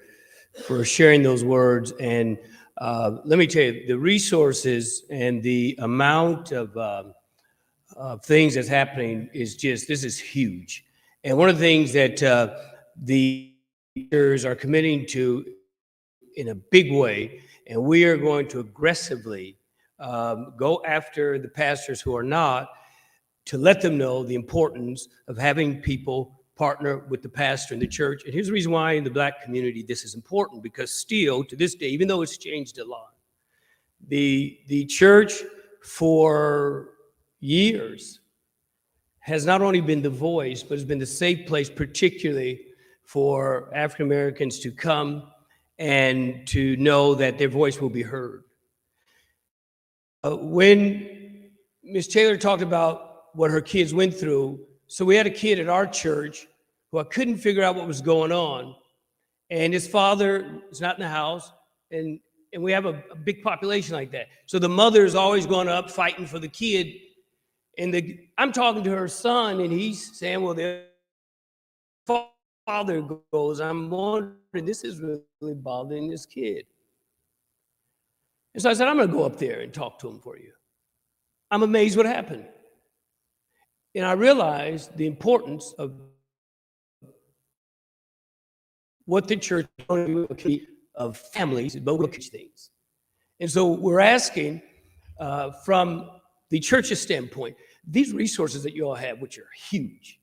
for sharing those words. And let me tell you, the resources and the amount of things that's happening is just, this is huge. And one of the things that the leaders are committing to in a big way, and we are going to aggressively go after the pastors who are not, to let them know the importance of having people partner with the pastor in the church. And here's the reason why in the Black community this is important, because still to this day, even though it's changed a lot, the church for years has not only been the voice, but has been the safe place, particularly for African Americans to come and to know that their voice will be heard. When Ms. Taylor talked about what her kids went through, so we had a kid at our church who I couldn't figure out what was going on, and his father is not in the house, and we have a big population like that. So the mother is always going up fighting for the kid, and I'm talking to her son, and he's saying, well, the father goes, I'm wondering, this is really bothering this kid. And so I said, I'm going to go up there and talk to him for you. I'm amazed what happened. And I realized the importance of what the church of families, but we'll teach things. And so we're asking from the church's standpoint, these resources that you all have, which are huge,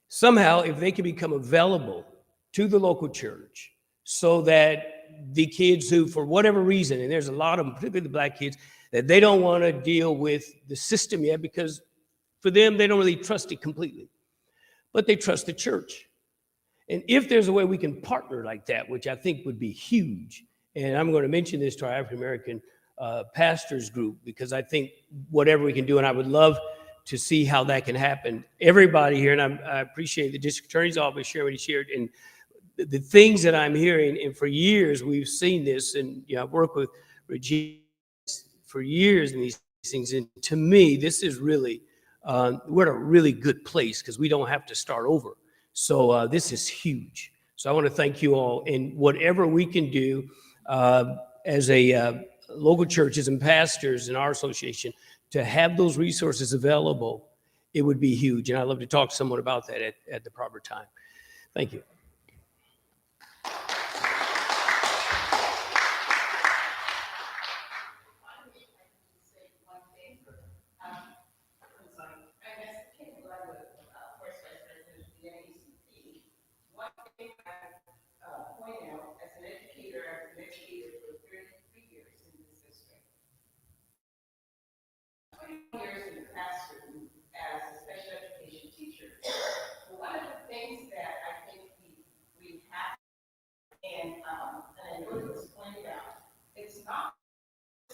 somehow if they can become available to the local church so that the kids who, for whatever reason, and there's a lot of them, particularly the Black kids, that they don't want to deal with the system yet because for them, they don't really trust it completely, but they trust the church. And if there's a way we can partner like that, which I think would be huge, and I'm going to mention this to our African-American pastors group, because I think whatever we can do, and I would love to see how that can happen. Everybody here, and I appreciate the district attorney's office sharing what he shared, and the things that I'm hearing, and for years we've seen this, and I've worked with Regina for years in these things, and to me, this is really, we're at a really good place because we don't have to start over. So this is huge. So I want to thank you all, and whatever we can do as a local churches and pastors in our association to have those resources available it would be huge. And I'd love to talk to someone about that at the proper time. Thank you. Point out, as an educator, I've been an educator for 33 years in this district. 20 years in the classroom as a special education teacher. One of the things that I think we have, and I know it was pointed out, it's not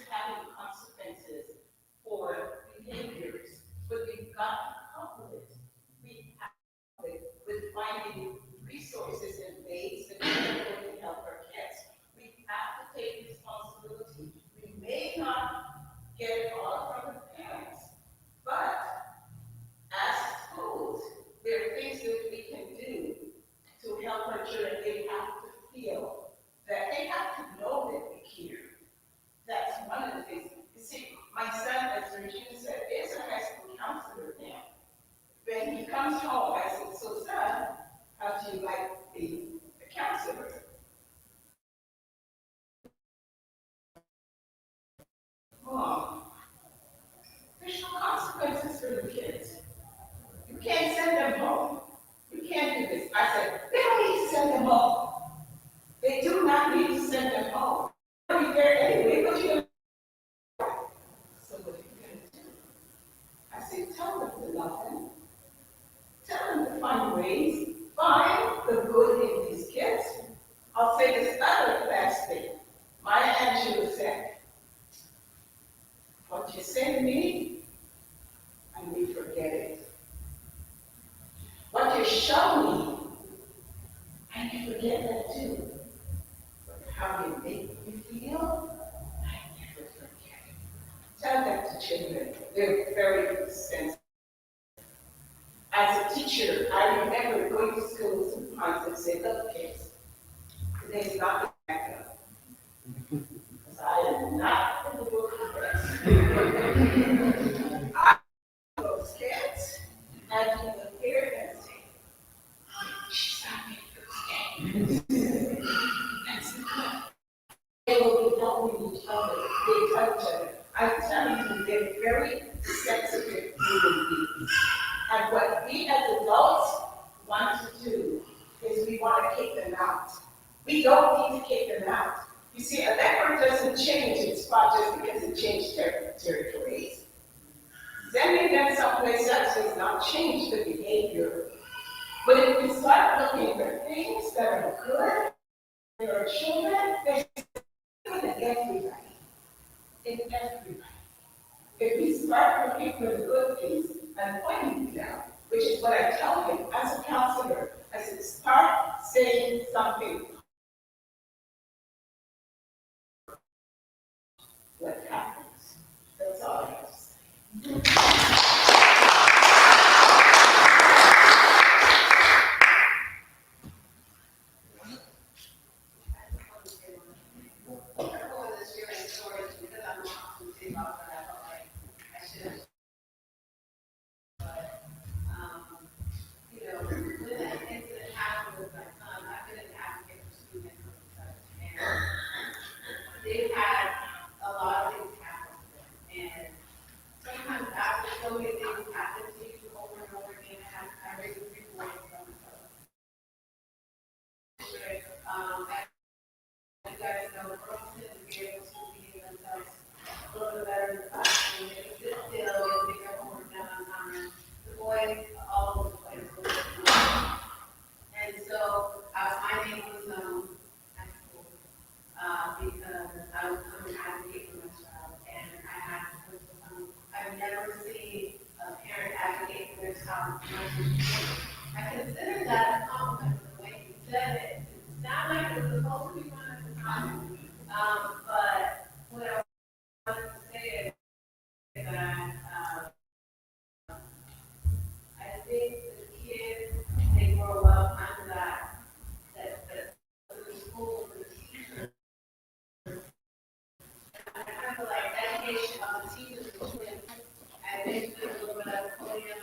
having consequences for behaviors, but we've got to couple it. We have to with finding resources and ways that we can help our kids. We have to take responsibility. We may not get it all from the parents, but as schools, there are things that we can do to help our children. They have to feel that they have to know that we care. That's one of the things. You see, my son, as Regina said, is a high school counselor now. When he comes home, I said, so son, how do you like being a counselor? Mom, there's no consequences for the kids. You can't send them home. You can't do this. I said, they don't need to send them home. They do not need to send them home. They'll be there anyway. What you gonna do? So what are you gonna do? I said, tell them to love them. Tell them to find ways. Find the good in these kids. I'll say this other last thing. Maya Angelou said, what you say to me, I may forget it. What you show me, I may forget that too. But how you make me feel, I never forget it. Tell that to children. They're very sensitive. As a teacher, I remember going to school sometimes and say, look, kids, today's not the backup. Because I am not in the book of rest. I those kids, and you will hear them say, she's not making those games. That's good. They will be helping each other. They tell each other. I'm telling you, they're very sensitive human beings. And what we as adults want to do is we want to kick them out. We don't need to kick them out. You see, a leopard doesn't change its spot just because it changed territories. Sending them someplace else does not change the behavior. But if we start looking for things that are good for our children, there's good in everybody. In everybody. If we start looking for the good things and pointing them out, which is what I tell him as a counselor, I said, start saying something. What happens? That's all I have to say. They've had a lot of things happen to them, and sometimes after so many things happen to you over and over again, I raise a report from you guys know, girls tend to be able to behave themselves a little bit better in the classroom. They can sit still, they get their homework done on time. The boys, all over the place. And so, my name was at school because I was coming to advocate for my child, and I had to put I've never seen a parent advocate for their child. I consider that a compliment the way you said it. It sounded like it was supposed to be fun at the time. But what I wanted to say is that I think the kids, they grow up under that the school, the teachers, I feel like education of the teachers, and maybe a little bit of podium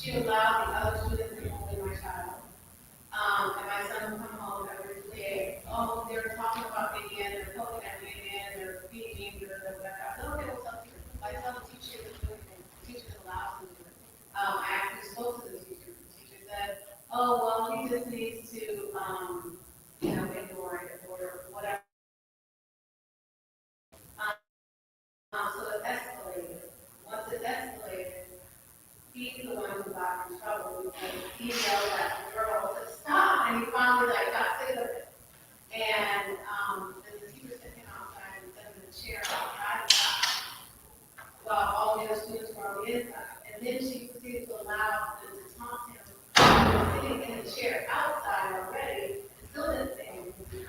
she allowed the other students to bully my child. And my son would come home every day, oh, they're talking about me again, they're poking at me again, they're beating me, or whatever. I said, okay, what's up? I tell the teacher to do anything. The teacher allows them to do it. I actually spoke to the teacher. The teacher said, oh, well, he just needs to, ignore it or whatever. So it escalated. Once it escalated, he's the one who got in trouble because he yelled at the girl to stop, and he finally got sick of it. And then the teacher took him outside and set him in a chair outside the house while all the other students were on the inside. And then she proceeded to allow them to taunt him. He was sitting in the chair outside already, and still didn't say anything.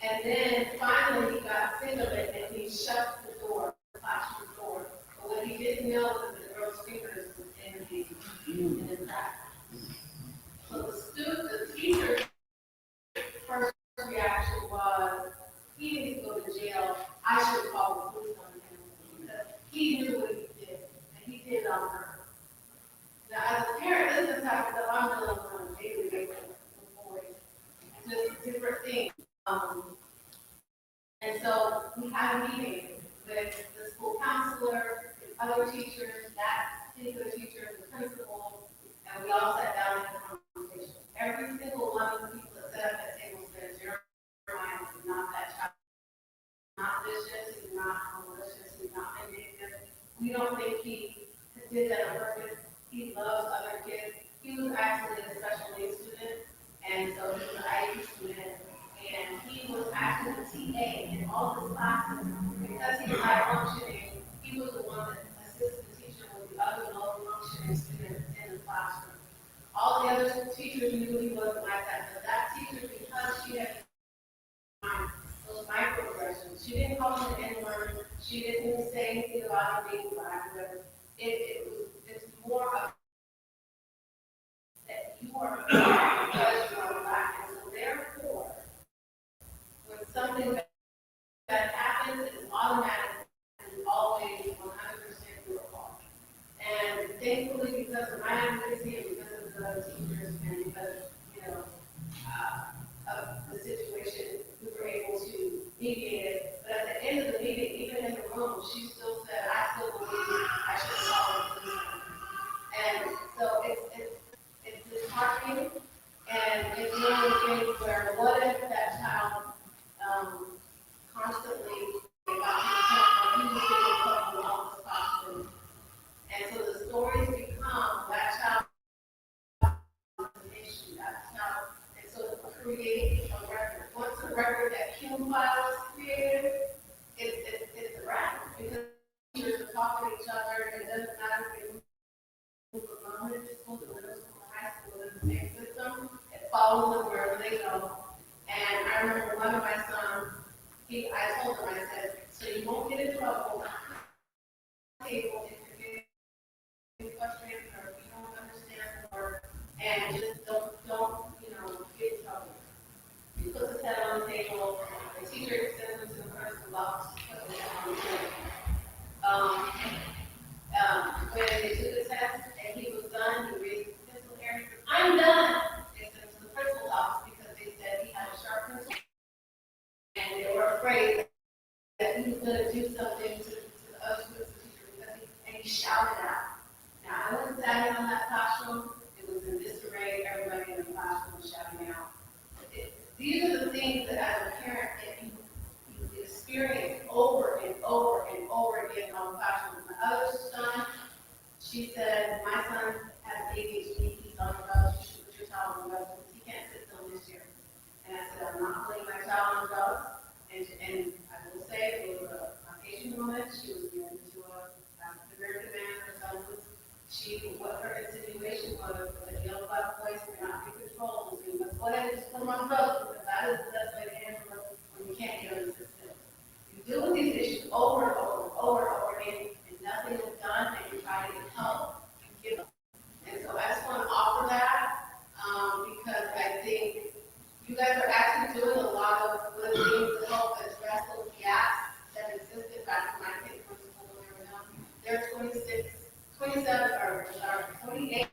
And then finally he got sick of it and he shut the door, the classroom door. But what he didn't know was that the girl's fingers was in the crack. So the teacher's first reaction was, he needs to go to jail. I should call the police on him because he knew what he did, and he did it on her. Now, as a parent, this is the type of stuff I'm dealing with on a daily basis with boys, just different things. And so we had a meeting with the school counselor, the other teachers, that particular teacher, the principal, and we all sat down and had a conversation. Every single one of the people that sat at that table said, Jeremiah is not that child, not vicious, he's not malicious, he's not vindictive. We don't think he did that on purpose. He loves other kids. He was actually a special needs student, and so he was an IEP student. And he was actually the TA in all his classes. Because he was high functioning, he was the one that assisted the teacher with the other low functioning students in the classroom. All the other teachers knew he wasn't like that, but that teacher, because she had those microaggressions, she didn't call him an N-word, she didn't say anything about him being black, whatever. It's more of that you are because you are black, and so therefore, when something that happens, it's automatic and always 100% your fault. And thankfully, because of my advocacy and because of the other teachers and because, of the situation, we were able to mediate it. But at the end of the meeting, even in the room, she still said, I still believe I should call the police. And so it's disheartening, and it's one of the things where what if that child constantly got to the point where he was getting in trouble all this costume. And so the stories become that child is an issue, that child, and so create a record. Once a record that Q file is created, it's a record because teachers are talking to each other, and it doesn't matter if they move from elementary school to middle school to high school in the same system, it follows them wherever they go. And I remember one of my sons, I told him, I said, so you won't get in trouble. Table, if you're getting frustrated or if you don't understand the word, and just don't get in trouble. He puts his head on the table, the teacher sends him to the principal's office, puts his head on the table. When they took the test and he was done, he raised his pencil here and said, I'm done. They sent him to the principal's office because they said he had a sharp pencil. And they were afraid that he was going to do something to the other students, the teacher, because he shouted out. Now, I wasn't standing on that classroom. It was in disarray. Everybody in the classroom was shouting out. These are the things that as a parent, that you experience over and over and over again on the classroom. My other son, she said, my son has ADHD. He's on drugs. You should put your child on drugs because he can't sit still this year. And I said, I'm not putting my child on drugs. And I will say, it was a Asian woman. She was given to a African-American man. Her son was, what her insinuation was that yellow black boys cannot be controlled. And let's go ahead and just put them on drugs because that is the best way to handle it when you can't get on the system. You deal with these issues over and over and over and over again, and nothing is done, and you try to get help, you give up. And so I just want to offer that because I think you guys are actually doing a lot of good things to help address those gaps that existed back when I came from school when they were young. There are 26 27 or 28,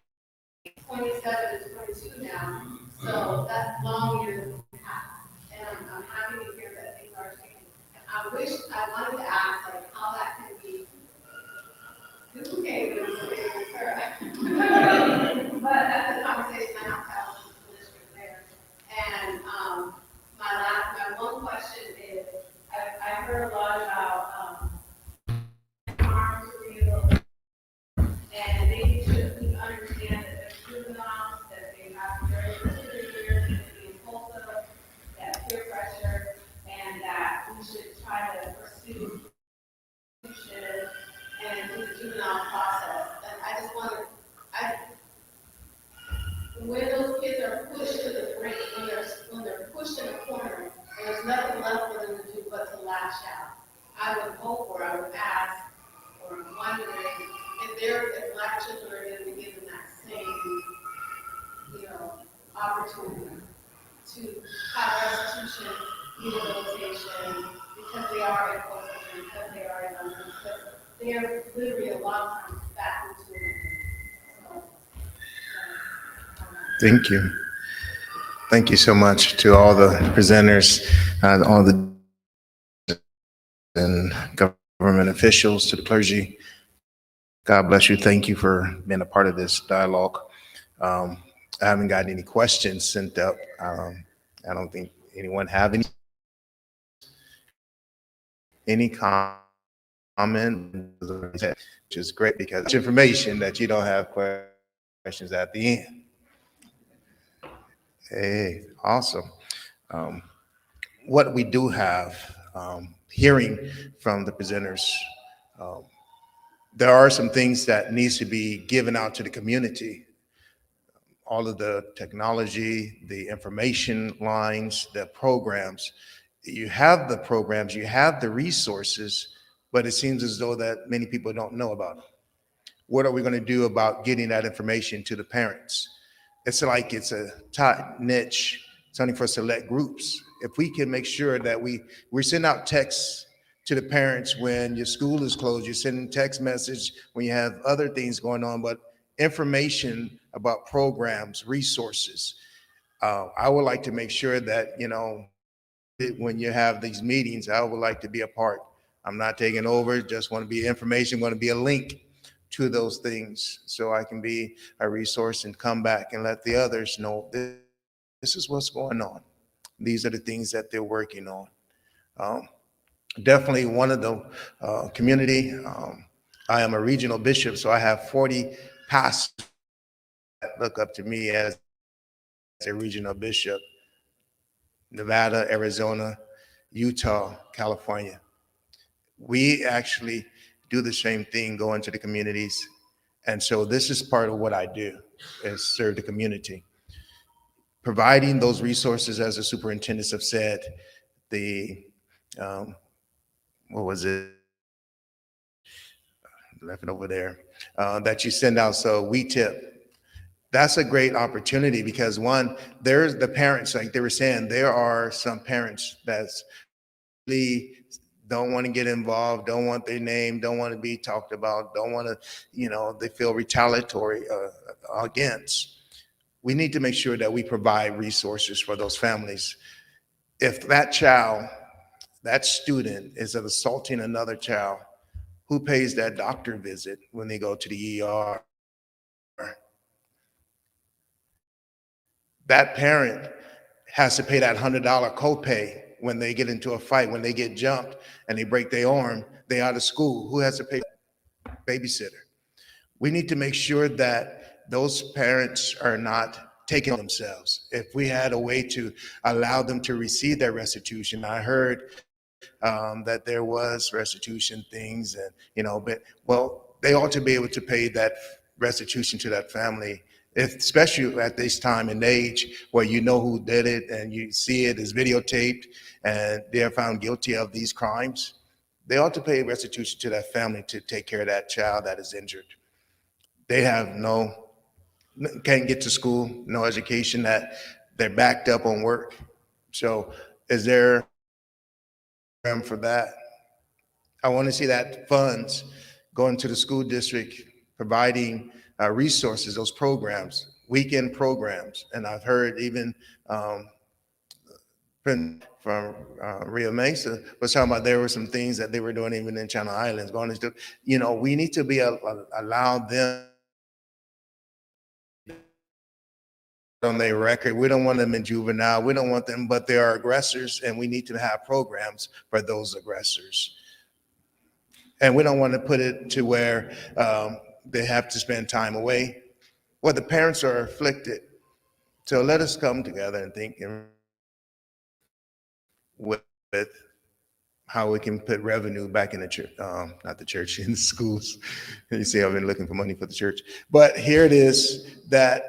27 and 22 now, so that's long years and a half. And I'm happy to hear that things are changing. I wanted to ask, like, how that can be duplicated with something with her. But that's a conversation I have to have with the district there. And, my one question is, I heard a lot about, harm to rehabilitation. And they should understand that they're juveniles, that they have very limited years, that they impulsive, that peer pressure, and that we should try to pursue and do the juvenile process. And I just want to, when those kids are pushed to the brink, when they're pushed in a corner, and there's nothing left for them to do but to lash out, I would hope, or I would ask, or I'm wondering if Black children are going to be given that same, opportunity to have restitution, rehabilitation, because they are impulsive, because they are young, because they are literally a lot of times back into it. Thank you. Thank you so much to all the presenters, all the and government officials, to the clergy. God bless you. Thank you for being a part of this dialogue. I haven't gotten any questions sent up. I don't think anyone have any comment, which is great because it's information that you don't have questions at the end. Hey, awesome. What we do have, hearing from the presenters, there are some things that needs to be given out to the community. All of the technology, the information lines, the programs. You have the programs, you have the resources, but it seems as though that many people don't know about them. What are we going to do about getting that information to the parents? It's like it's a tight niche, it's only for select groups. If we can make sure that we send out texts to the parents when your school is closed, you're sending text message when you have other things going on, but information about programs, resources. I would like to make sure that, when you have these meetings, I would like to be a part. I'm not taking over, just want to be information, want to be a link to those things so I can be a resource and come back and let the others know this is what's going on. These are the things that they're working on. Definitely one of the community. I am a regional bishop, so I have 40 pastors that look up to me as a regional bishop. Nevada, Arizona, Utah, California. We actually do the same thing, go into the communities. And so this is part of what I do, is serve the community. Providing those resources, as the superintendents have said, what was it? Left it over there, that you send out, so we tip. That's a great opportunity because one, there's the parents, like they were saying, there are some parents that's really don't want to get involved, don't want their name, don't want to be talked about, don't want to, they feel retaliatory against. We need to make sure that we provide resources for those families. If that child, that student is assaulting another child, who pays that doctor visit when they go to the ER? That parent has to pay that $100 copay when they get into a fight, when they get jumped and they break their arm, they out of school. Who has to pay? Babysitter. We need to make sure that those parents are not taking themselves. If we had a way to allow them to receive their restitution, I heard that there was restitution things and, but, well, they ought to be able to pay that restitution to that family, especially at this time and age where you know who did it and you see it is videotaped and they're found guilty of these crimes. They ought to pay restitution to that family to take care of that child that is injured. They have can't get to school, no education, that they're backed up on work. So is there for that? I want to see that funds going to the school district providing resources, those programs, weekend programs. And I've heard even from Rio Mesa was talking about there were some things that they were doing even in Channel Islands, going to, we need to be allow them on their record. We don't want them in juvenile. We don't want them, but they are aggressors, and we need to have programs for those aggressors. And we don't want to put it to where they have to spend time away. Well, the parents are afflicted. So let us come together and think with how we can put revenue back in the church, not the church, in the schools. You see, I've been looking for money for the church. But here it is that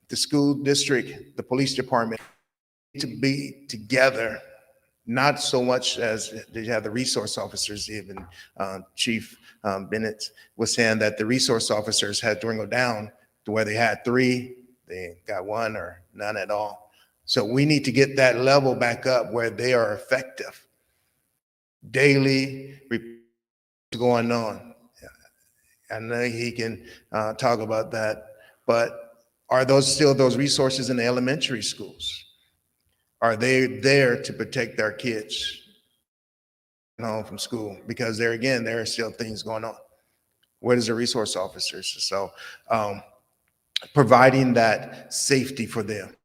the school district, the police department, need to be together, not so much as they have the resource officers. Even Chief Benitez was saying that the resource officers had dwindled down to where they had 3, they got 1 or none at all. So we need to get that level back up where they are effective. Daily going on. I know he can talk about that, but are those still those resources in the elementary schools? Are they there to protect their kids home from school? Because there again, there are still things going on. Where is the resource officers? So providing that safety for them.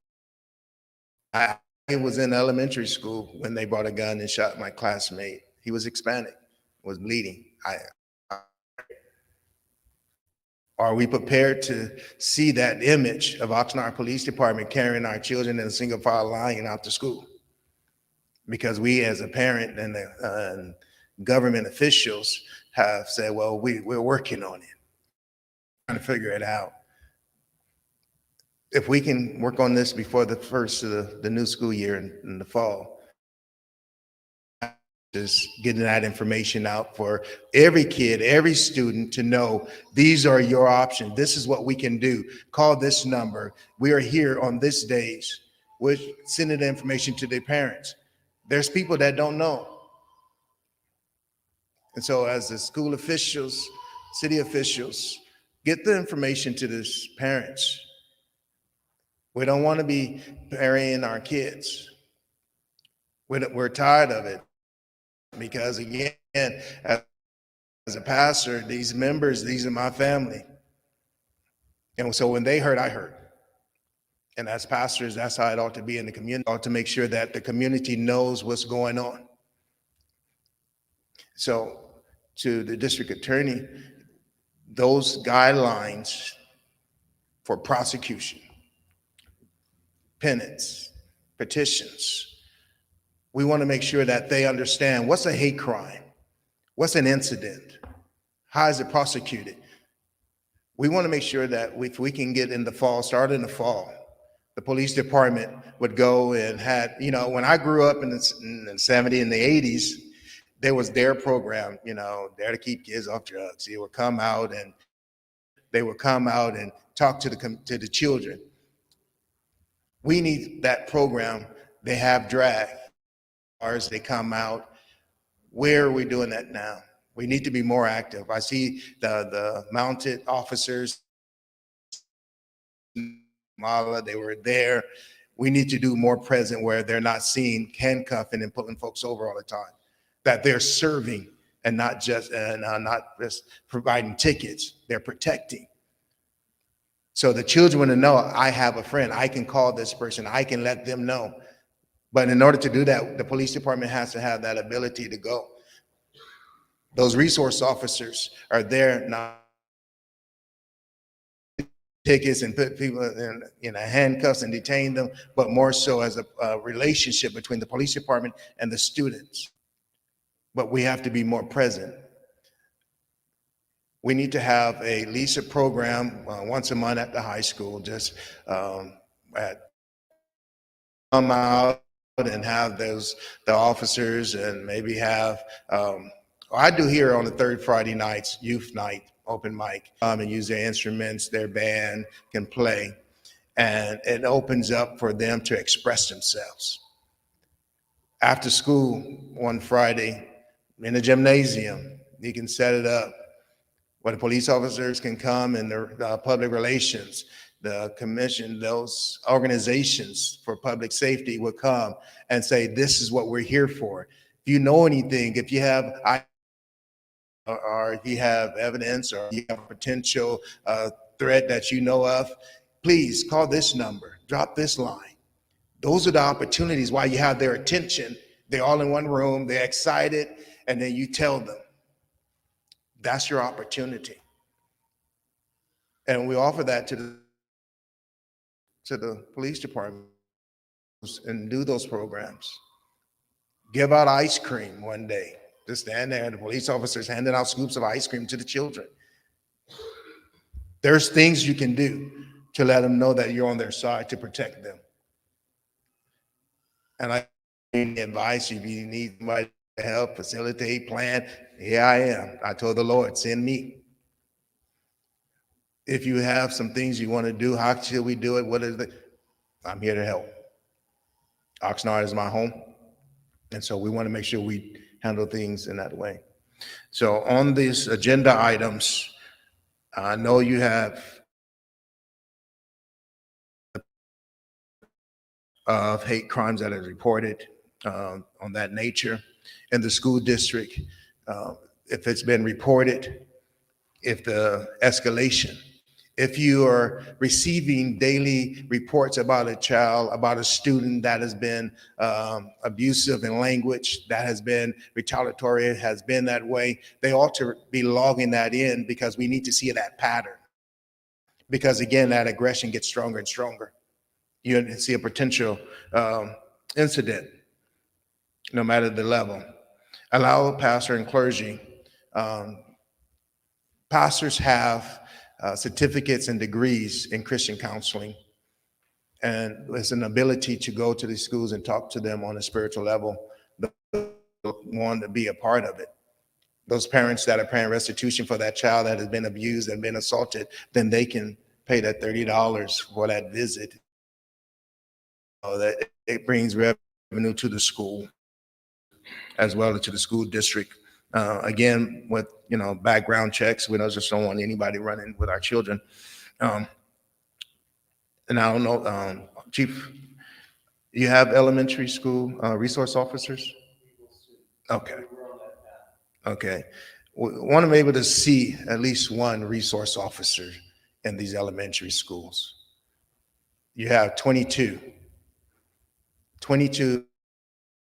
I was in elementary school when they brought a gun and shot my classmate. He was Hispanic, was bleeding. Are we prepared to see that image of Oxnard Police Department carrying our children in a single file line out to school? Because we as a parent and the government officials have said, well, we're working on it, trying to figure it out. If we can work on this before the first of the new school year in the fall, just getting that information out for every kid, every student to know these are your options. This is what we can do. Call this number. We are here on this days. We're sending the information to their parents. There's people that don't know. And so as the school officials, city officials, get the information to the parents. We don't want to be burying our kids. We're tired of it. Because again, as a pastor, these members, these are my family. And so when they hurt, I hurt. And as pastors, that's how it ought to be in the community, ought to make sure that the community knows what's going on. So to the district attorney, those guidelines for prosecution, penance, petitions, we want to make sure that they understand what's a hate crime, what's an incident, how is it prosecuted. We want to make sure that if we can get in the fall, start in the fall, the police department would go and had, when I grew up in the 70s and the 80s, there was their program, there to keep kids off drugs. They would come out and talk to the children. We need that program. They have drag. They come out. Where are we doing that now? We need to be more active. I see the mounted officers, they were there. We need to do more present where they're not seen handcuffing and pulling folks over all the time. That they're serving and not just providing tickets. They're protecting. So the children want to know, I have a friend. I can call this person. I can let them know. But in order to do that, the police department has to have that ability to go. Those resource officers are there not tickets and put people in handcuffs and detain them, but more so as a relationship between the police department and the students. But we have to be more present. We need to have a LISA program once a month at the high school, just come out and have the officers and maybe have, I do here on the third Friday nights, youth night, open mic, and use their instruments, their band can play, and it opens up for them to express themselves. After school one Friday in the gymnasium, you can set it up. where the police officers can come and the public relations, the commission, those organizations for public safety would come and say, this is what we're here for. If you know anything, if you have, or if you have evidence or you have a potential threat that you know of, please call this number, drop this line. Those are the opportunities why you have their attention. They're all in one room, they're excited, and then you tell them. That's your opportunity. And we offer that to the police department and do those programs. Give out ice cream one day. Just stand there and the police officers handing out scoops of ice cream to the children. There's things you can do to let them know that you're on their side to protect them. And I need advice if you need somebody to help, facilitate, plan. Here I am. I told the Lord, send me. If you have some things you want to do, how should we do it? What is it? I'm here to help. Oxnard is my home. And so we want to make sure we handle things in that way. So on these agenda items, I know you have of hate crimes that are reported on that nature in the school district. If it's been reported, if the escalation, if you are receiving daily reports about a child, about a student that has been abusive in language, that has been retaliatory, has been that way, they ought to be logging that in because we need to see that pattern. Because again, that aggression gets stronger and stronger. You see a potential incident, no matter the level. Allow pastor and clergy. Pastors have certificates and degrees in Christian counseling, and there's an ability to go to these schools and talk to them on a spiritual level. They want to be a part of it. Those parents that are paying restitution for that child that has been abused and been assaulted, then they can pay that $30 for that visit. That it brings revenue to the school as well as to the school district. Again, with background checks, we just don't want anybody running with our children. And I don't know, Chief, you have elementary school resource officers? Okay. Okay. We want to be able to see at least one resource officer in these elementary schools. You have 22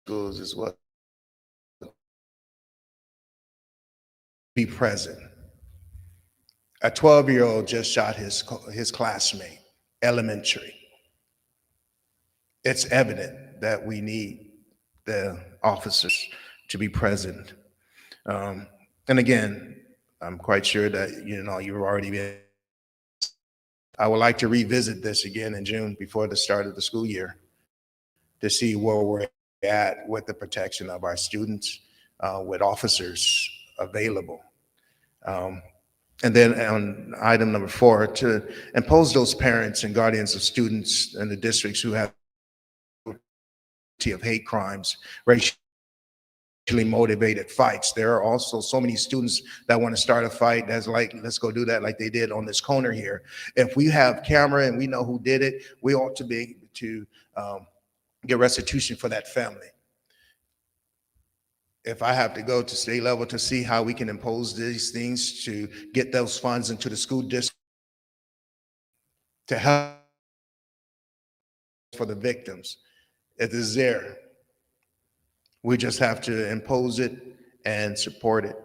schools as well. Be present. A 12-year-old just shot his classmate, elementary. It's evident that we need the officers to be present. And again, I'm quite sure that you've already been. I would like to revisit this again in June before the start of the school year to see where we're at with the protection of our students, with officers available. And then on item number 4, to impose those parents and guardians of students in the districts who have of hate crimes, racially motivated fights. There are also so many students that want to start a fight that's like, let's go do that like they did on this corner here. If we have camera and we know who did it, we ought to be able to get restitution for that family. If I have to go to state level to see how we can impose these things to get those funds into the school district to help for the victims, it is there. We just have to impose it and support it.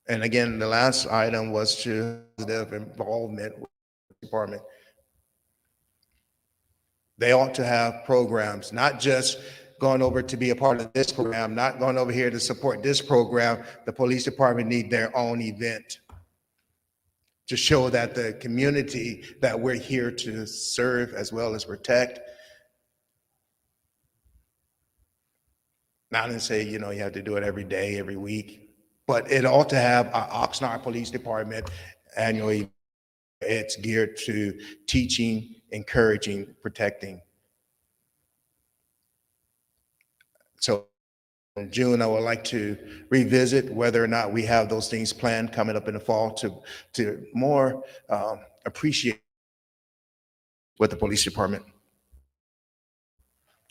And again, the last item was to the involvement with the department. They ought to have programs, not just going over to be a part of this program, not going over here to support this program. The police department need their own event to show that the community that we're here to serve as well as protect. Not to say, you have to do it every day, every week, but it ought to have an Oxnard Police Department annually. It's geared to teaching, encouraging, protecting. So In June, I would like to revisit whether or not we have those things planned coming up in the fall to more appreciate with the police department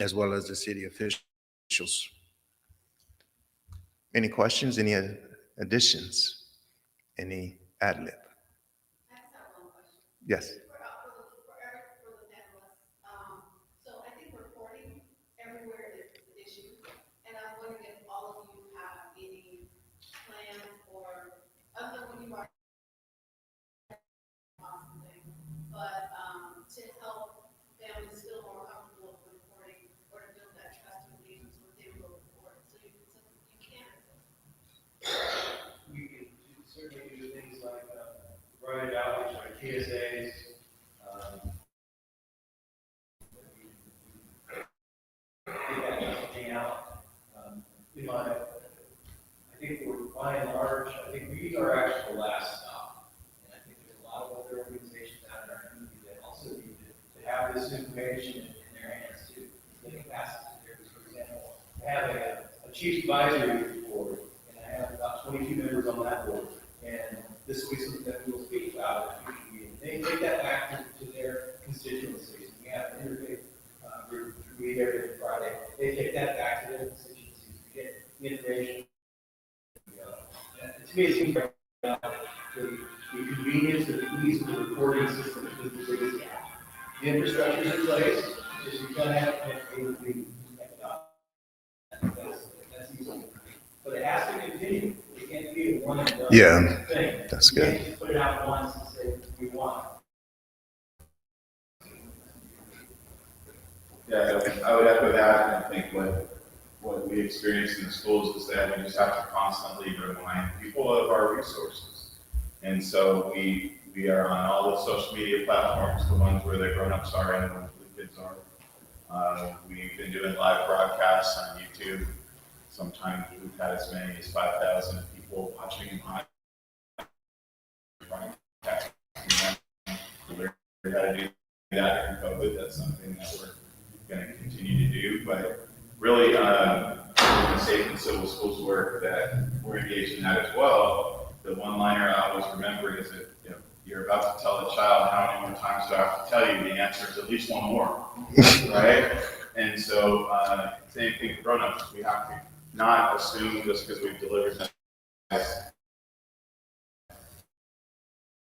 as well as the city officials. Any questions, any additions, any ad lib? Yes. So I think reporting everywhere is an issue, and I'm wondering if all of you have any plans or, other than when you are thing, but to help families feel more comfortable with reporting or to build that trust with agents when they will report, so you can. We can certainly do things like write outreach, like KSAs. Get that messaging out. I think we're by and large, I think we are actually the last stop. And I think there's a lot of other organizations out in our community that also need to have this information in their hands too. They can pass it to theirs. For example, I have a chief advisory board, and I have about 22 members on that board. And this will be something that we will speak about at future meetings. They take that back to their constituencies. We have an interfaith group, we meet every Friday. They take that back to their constituencies. We get the information. To me, it seems like the convenience and the ease of the reporting system is the biggest gap. The infrastructure is in place, just you're going to have to be that's easy. But it has to continue. It can't be a one and done thing. That's You good. can't just put it out once and say we want it. Yeah, I would echo that, and I think what we experience in the schools is that we just have to constantly remind people of our resources. And so we are on all the social media platforms, the ones where the grown-ups are and the ones where the kids are. We've been doing live broadcasts on YouTube. Sometimes we've had as many as 5,000 people watching live. We learned how to do that during COVID. That's something that we're going to continue to do. But really, the safe and civil schools work that we're engaged in that as well. The one-liner I always remember is that you're about to tell a child how many more times do I have to tell you? The answer is at least one more, right? And so, same thing for grown-ups. We have to not assume just because we've delivered them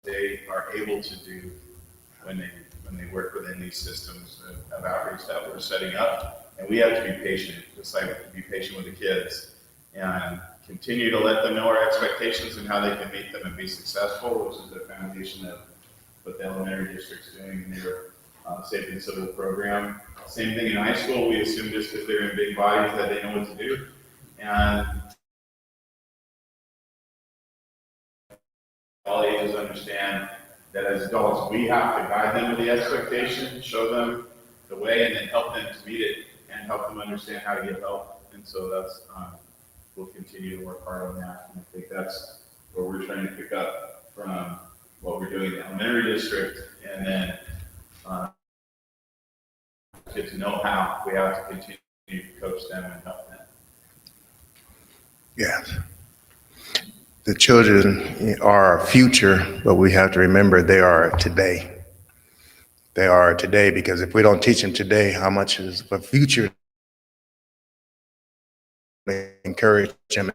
they are able to do when they work within these systems of outreach that we're setting up. And we have to be patient, just like we have to be patient with the kids and continue to let them know our expectations and how they can meet them and be successful, which is the foundation of what the elementary district's doing in their safe and civil program. Same thing in high school. We assume just because they're in big bodies that they know what to do. And all ages understand that as adults, we have to guide them with the expectation, show them the way, and then help them to meet it and help them understand how to get help. And so that's, we'll continue to work hard on that. And I think that's what we're trying to pick up from what we're doing in the elementary district. And then get to know how we have to continue to coach them and help them. Yeah. The children are our future, but we have to remember they are today. They are today because if we don't teach them today, how much is the future? Encourage them.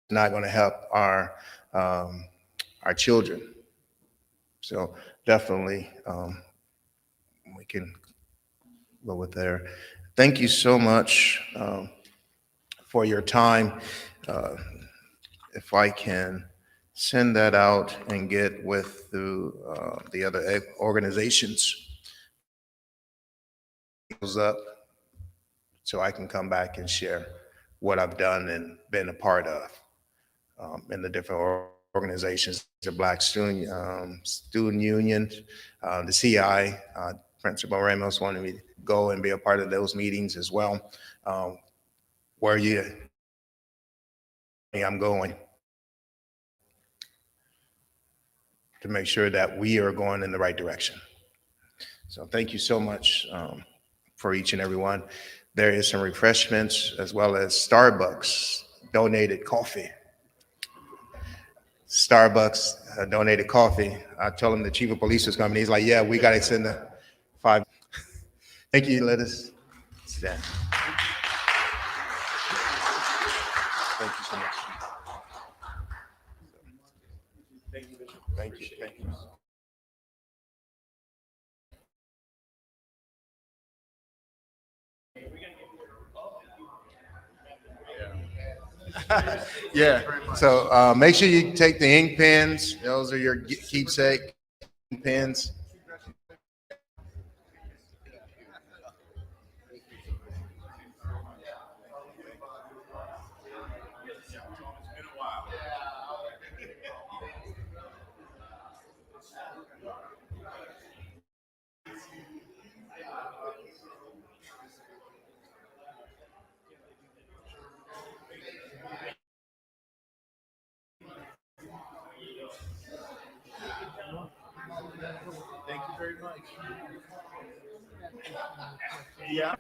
It's not going to help our children. So definitely we can go with there. Thank you so much for your time. If I can send that out and get with the other organizations up so I can come back and share what I've done and been a part of in the different organizations, the Black Student Union, the CI, Principal Ramos wanted me to go and be a part of those meetings as well. Where I'm going to make sure that we are going in the right direction. So thank you so much for each and every one. There is some refreshments as well as Starbucks donated coffee. Starbucks donated coffee. I told him the chief of police was coming. He's like, yeah, we got to send the 5. Thank you. Let us sit down. Thank you so much. Thank you, Bishop. Thank you. Thank you. Yeah, so make sure you take the ink pens. Those are your keepsake pens. Thank you very much. Yeah.